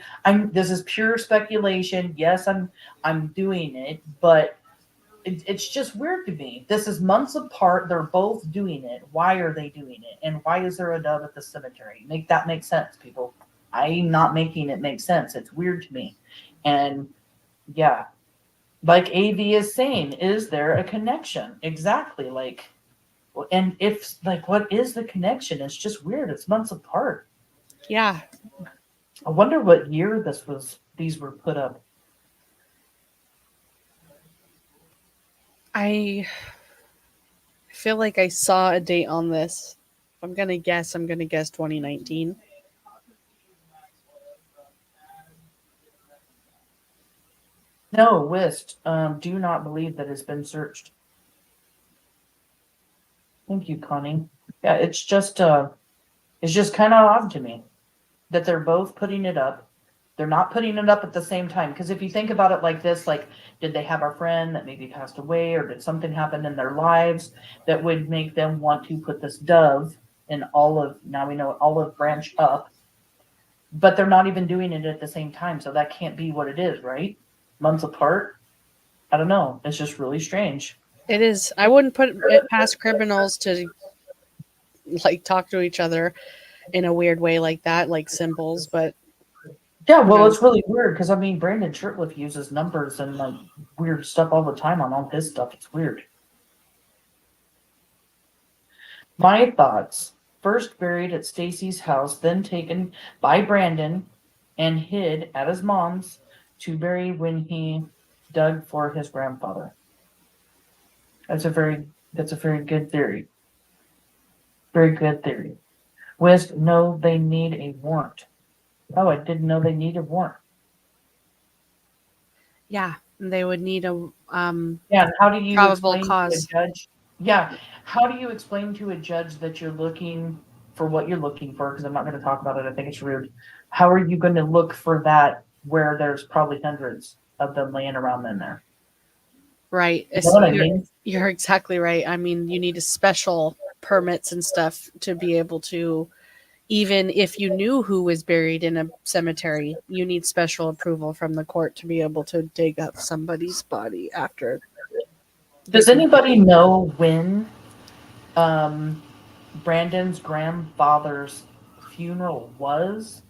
this is pure speculation. Yes, I'm doing it, but it's just weird to me. This is months apart. They're both doing it. Why are they doing it? And why is there a dove at the cemetery? Make that make sense, people. I'm not making it make sense. It's weird to me. And yeah, like AV is saying, is there a connection? Exactly. Like, and if like, what is the connection? It's just weird. It's months apart. Yeah. I wonder what year these were put up. I feel like I saw a date on this. I'm gonna guess 2019. No, Wist. Do not believe that it's been searched. Thank you, Connie. Yeah, it's just kind of odd to me that they're both putting it up. They're not putting it up at the same time. Because if you think about it like this, like, did they have a friend that maybe passed away, or did something happen in their lives that would make them want to put this dove in now we know olive branch up, but they're not even doing it at the same time. So that can't be what it is, right? Months apart. I don't know. It's just really strange. It is. I wouldn't put it past criminals to like talk to each other in a weird way like that, like symbols, but yeah, well, it's really weird because I mean, Brandon Shirtliff uses numbers and like weird stuff all the time on all his stuff. It's weird. My thoughts first buried at Stacey's house, then taken by Brandon and hid at his mom's to bury when he dug for his grandfather. That's a very good theory. Very good theory. West, no, they need a warrant. Oh, I didn't know they need a warrant. Yeah, they would need a Yeah, and how do you probable explain cause. to a judge? Yeah, how do you explain to a judge that you're looking for what you're looking for? Because I'm not going to talk about it. I think it's rude. How are you going to look for that where there's probably hundreds of them laying around in there? Right. You know what I mean? You're exactly right. I mean, you need a special permits and stuff to be able to, even if you knew who was buried in a cemetery, you need special approval from the court to be able to dig up somebody's body after. Does anybody know when Brandon's grandfather's funeral was?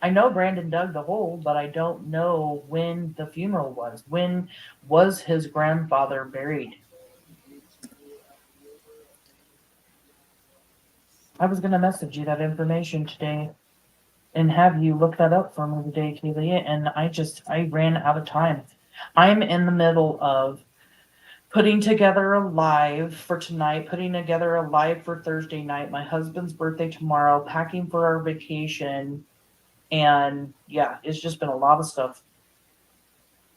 I know Brandon dug the hole, but I don't know when the funeral was. When was his grandfather buried? I was going to message you that information today and have you look that up for me today, Kaylee, and I ran out of time. I'm in the middle of putting together a live for tonight, putting together a live for Thursday night, my husband's birthday tomorrow, packing for our vacation, and yeah, it's just been a lot of stuff.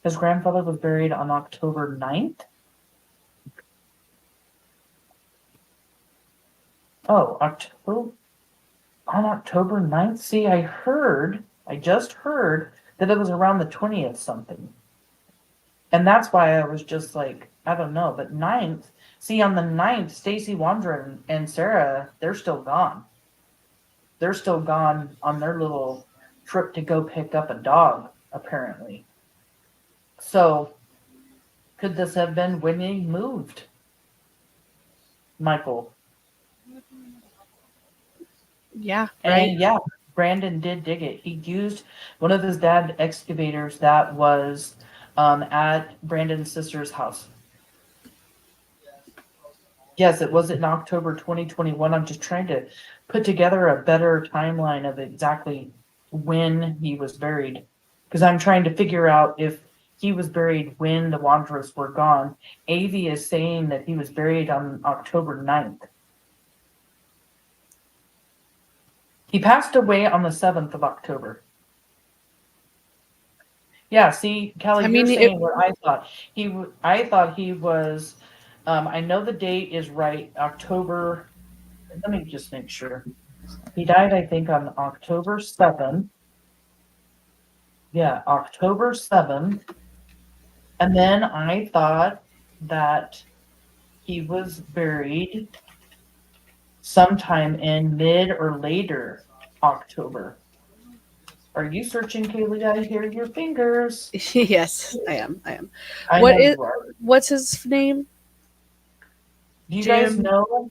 His grandfather was buried on October 9th. Oh, on October 9th? See, I just heard that it was around the 20th something. And that's why I was just like, I don't know, but 9th, see, on the 9th, Stacey Wondra and Sarah, they're still gone. They're still gone on their little trip to go pick up a dog, apparently. So, could this have been when he moved? Michael. Yeah, right. And yeah, Brandon did dig it. He used one of his dad's excavators that was at Brandon's sister's house. Yes, it was in October 2021. I'm just trying to put together a better timeline of exactly when he was buried. Because I'm trying to figure out if he was buried when the Wanderers were gone. Avi is saying that he was buried on October 9th. He passed away on the 7th of October. Yeah, see, Kelly, I mean, you're saying what I thought. I thought he was, I know the date is right, October, let me just make sure. He died, I think, on October 7th. Yeah, October 7th. And then I thought that he was buried sometime in mid or later October. Are you searching, Kaylee? I hear your fingers. Yes, I am. I What know is? you are. What's his name? Do you guys Jim. know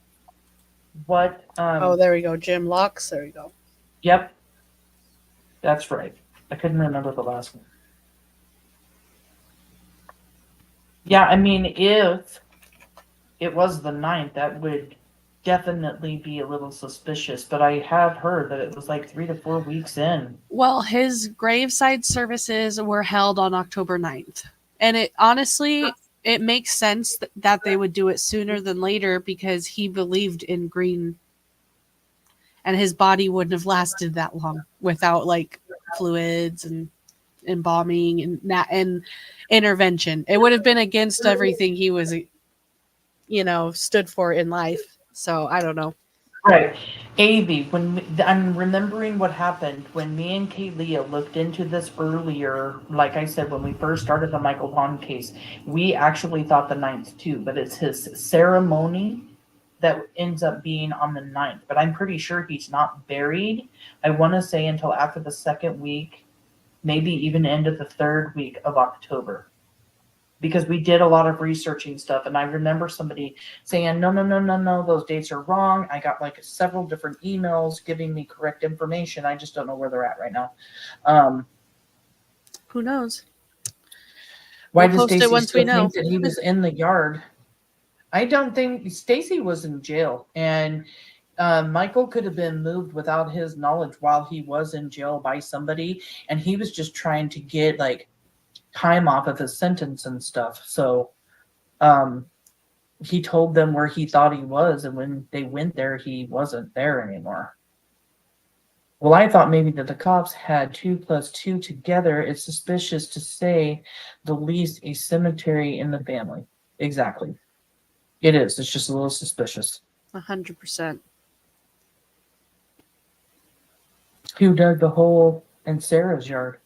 what? Oh, there we go. Jim Locks. There we go. Yep, that's right. I couldn't remember the last one. Yeah, I mean, if it was the 9th, that would definitely be a little suspicious. But I have heard that it was like 3 to 4 weeks in. Well, his graveside services were held on October 9th. And it honestly, it makes sense that they would do it sooner than later because he believed in green and his body wouldn't have lasted that long without like fluids and embalming and intervention. It would have been against everything he was, stood for in life. So I don't know. Right. Avi, I'm remembering what happened when me and Kaylee looked into this earlier, like I said, when we first started the Michael Vaughan case, we actually thought the 9th too, but it's his ceremony that ends up being on the 9th. But I'm pretty sure he's not buried, I want to say, until after the 2nd week, maybe even end of the 3rd week of October. Because we did a lot of researching stuff, and I remember somebody saying, no, those dates are wrong. I got like several different emails giving me correct information. I just don't know where they're at right now. Who knows? Why We'll does post it Stacey once we still know. think that he was in the yard? I don't think Stacey was in jail, and Michael could have been moved without his knowledge while he was in jail by somebody, and he was just trying to get like time off of his sentence and stuff. So um, he told them where he thought he was, and when they went there, he wasn't there anymore. Well, I thought maybe that the cops had 2 plus 2 together. It's suspicious to say the least a cemetery in the family. Exactly. It is. It's just a little suspicious. 100%. Who dug the hole in Sarah's yard?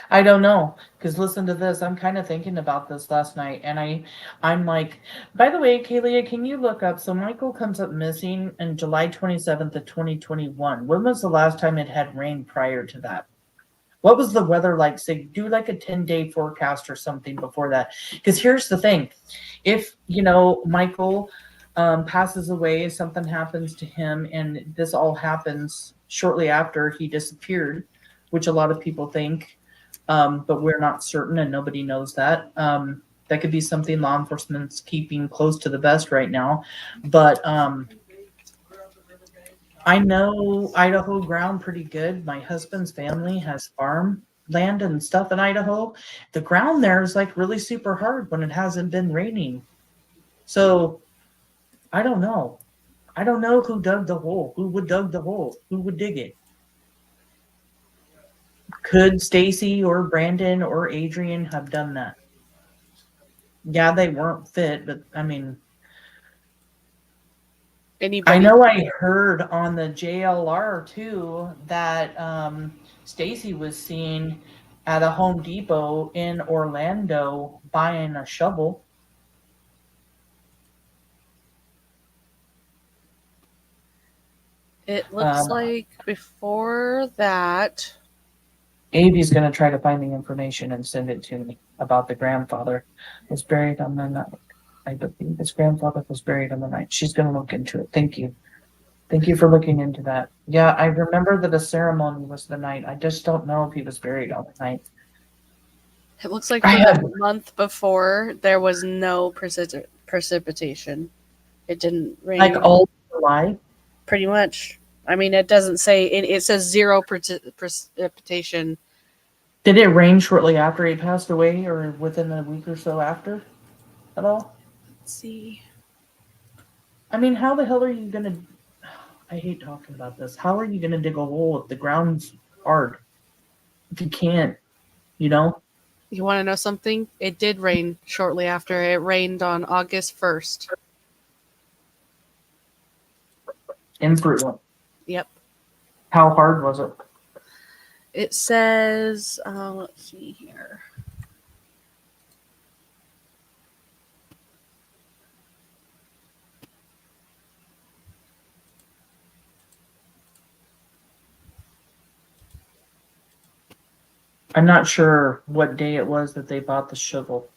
I don't know, because listen to this. I'm kind of thinking about this last night, and I'm like, by the way, Kaylia, can you look up? So Michael comes up missing on July 27th of 2021. When was the last time it had rained prior to that? What was the weather like? Say, do like a 10-day forecast or something before that. Because here's the thing. If, Michael passes away, something happens to him, and this all happens shortly after he disappeared, which a lot of people think, but we're not certain and nobody knows that. That could be something law enforcement's keeping close to the vest right now. But I know Idaho ground pretty good. My husband's family has farm land and stuff in Idaho. The ground there is like really super hard when it hasn't been raining. So I don't know. I don't know who dug the hole. Who would dug the hole? Who would dig it? Could Stacey or Brandon or Adrian have done that? Yeah, they weren't fit, but I mean, Anybody? I know I heard on the JLR too that Stacey was seen at a Home Depot in Orlando buying a shovel. It looks like before that. Avi's going to try to find the information and send it to me about the grandfather was buried on the night. I believe his grandfather was buried on the night. She's going to look into it. Thank you. Thank you for looking into that. Yeah, I remember that the ceremony was the night. I just don't know if he was buried on the night. It looks like for the month before, there was no precipitation. It didn't rain. Like all July? Pretty much. I mean, it doesn't say, it says 0 precipitation. Did it rain shortly after he passed away or within a week or so after at all? Let's see. I mean, how the hell are you going to... I hate talking about this. How are you going to dig a hole if the ground's hard? If you can't, You want to know something? It did rain shortly after. It rained on August 1st. In Fruitland. Yep. How hard was it? It says, let's see here. I'm not sure what day it was that they bought the shovel.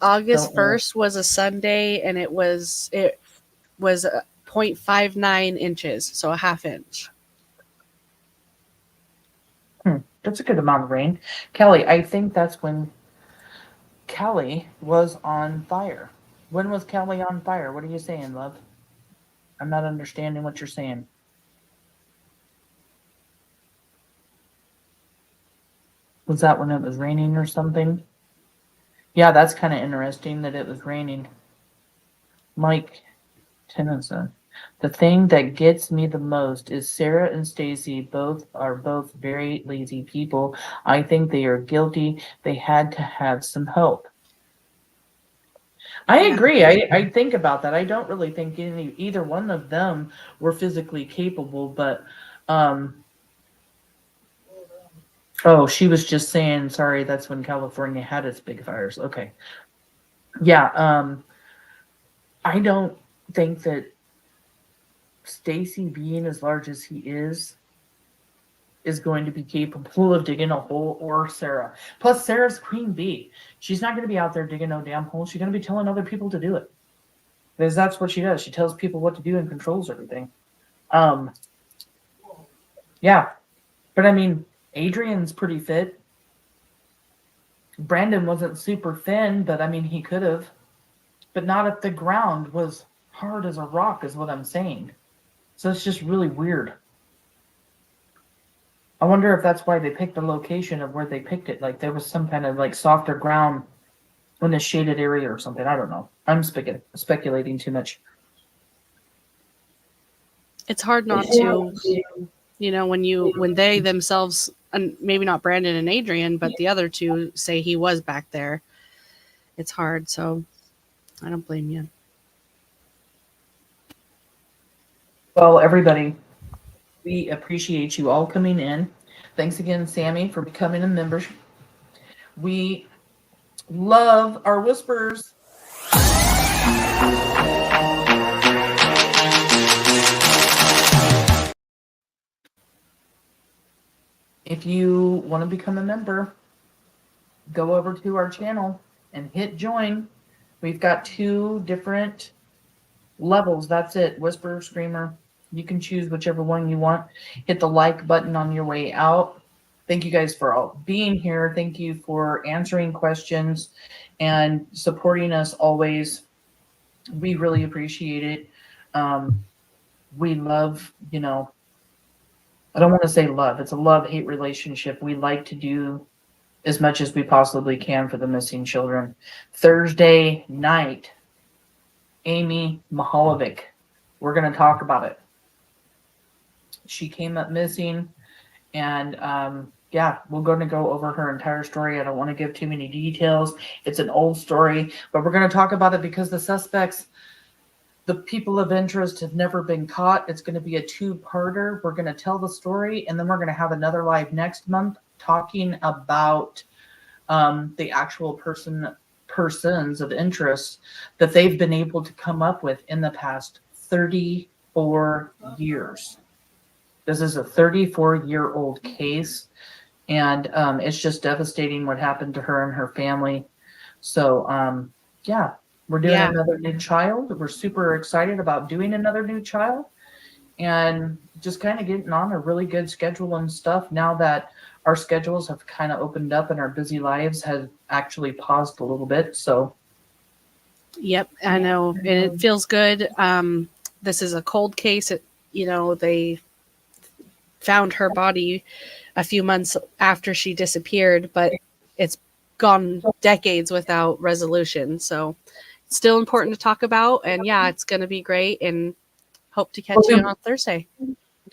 August 1st was a Sunday, and it was 0.59 inches, so a half inch. That's a good amount of rain. Kelly, I think that's when Kelly was on fire. When was Kelly on fire? What are you saying, love? I'm not understanding what you're saying. Was that when it was raining or something? Yeah, that's kind of interesting that it was raining. Mike Tennyson. The thing that gets me the most is Sarah and Stacey are both very lazy people. I think they are guilty. They had to have some help. I agree. I think about that. I don't really think either one of them were physically capable, but oh, she was just saying, sorry, that's when California had its big fires. Okay. Yeah, I don't think that Stacey, being as large as he is going to be capable of digging a hole, or Sarah. Plus, Sarah's queen bee. She's not going to be out there digging no damn hole. She's going to be telling other people to do it. Because that's what she does. She tells people what to do and controls everything. Yeah. But I mean, Adrian's pretty fit. Brandon wasn't super thin, but I mean, he could have. But not if the ground was hard as a rock, is what I'm saying. So it's just really weird. I wonder if that's why they picked the location of where they picked it. Like there was some kind of like softer ground in a shaded area or something. I don't know. I'm speculating too much. It's hard not to, when they themselves, and maybe not Brandon and Adrian, but the other two say he was back there. It's hard, so I don't blame you. Well, everybody, we appreciate you all coming in. Thanks again, Sammy, for becoming a member. We love our whispers. If you want to become a member, go over to our channel and hit join. We've got 2 different levels. That's it. Whisperer, Screamer. You can choose whichever one you want. Hit the like button on your way out. Thank you guys for all being here. Thank you for answering questions and supporting us always. We really appreciate it. We love, I don't want to say love. It's a love-hate relationship. We like to do as much as we possibly can for the missing children. Thursday night, Amy Mahalovic. We're going to talk about it. She came up missing, and we're going to go over her entire story. I don't want to give too many details. It's an old story, but we're going to talk about it because the suspects, the people of interest, have never been caught. It's going to be a 2-parter. We're going to tell the story, and then we're going to have another live next month talking about the actual persons of interest that they've been able to come up with in the past 34 years. This is a 34-year-old case, and it's just devastating what happened to her and her family. So, we're doing another new child. We're super excited about doing another new child and just kind of getting on a really good schedule and stuff now that our schedules have kind of opened up and our busy lives have actually paused a little bit. So, yep, I know. And it feels good. This is a cold case. They found her body a few months after she disappeared, but it's gone decades without resolution. So it's still important to talk about. And it's going to be great. And hope to catch you on Thursday.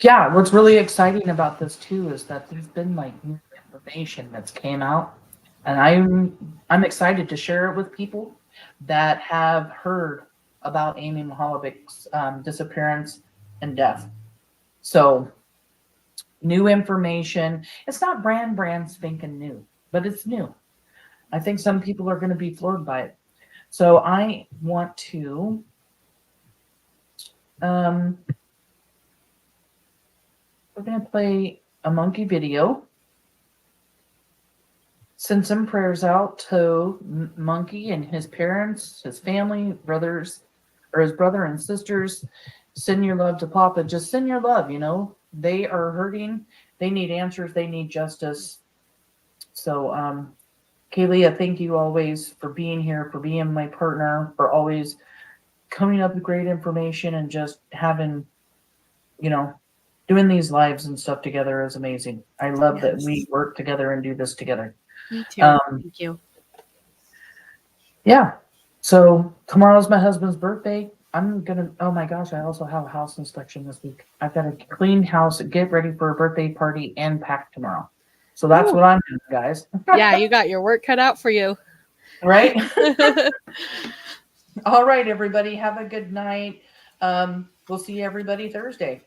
Yeah, what's really exciting about this too is that there's been like new information that's came out, and I'm excited to share it with people that have heard about Amy Mahalovic's disappearance and death. So, new information. It's not brand spanking new, but it's new. I think some people are going to be floored by it. So I want to we're going to play a monkey video. Send some prayers out to Monkey and his parents, his family, brothers, or his brother and sisters. Send your love to Papa. Just send your love, They are hurting. They need answers. They need justice. So, Kaylee, thank you always for being here, for being my partner, for always coming up with great information and just having, doing these lives and stuff together is amazing. I love that we work together and do this together. Me too. Thank you. Yeah. So tomorrow's my husband's birthday. Oh my gosh, I also have a house inspection this week. I've got to clean house, get ready for a birthday party, and pack tomorrow. So that's what I'm doing, guys. Yeah, you got your work cut out for you. Right? All right, everybody. Have a good night. We'll see everybody Thursday.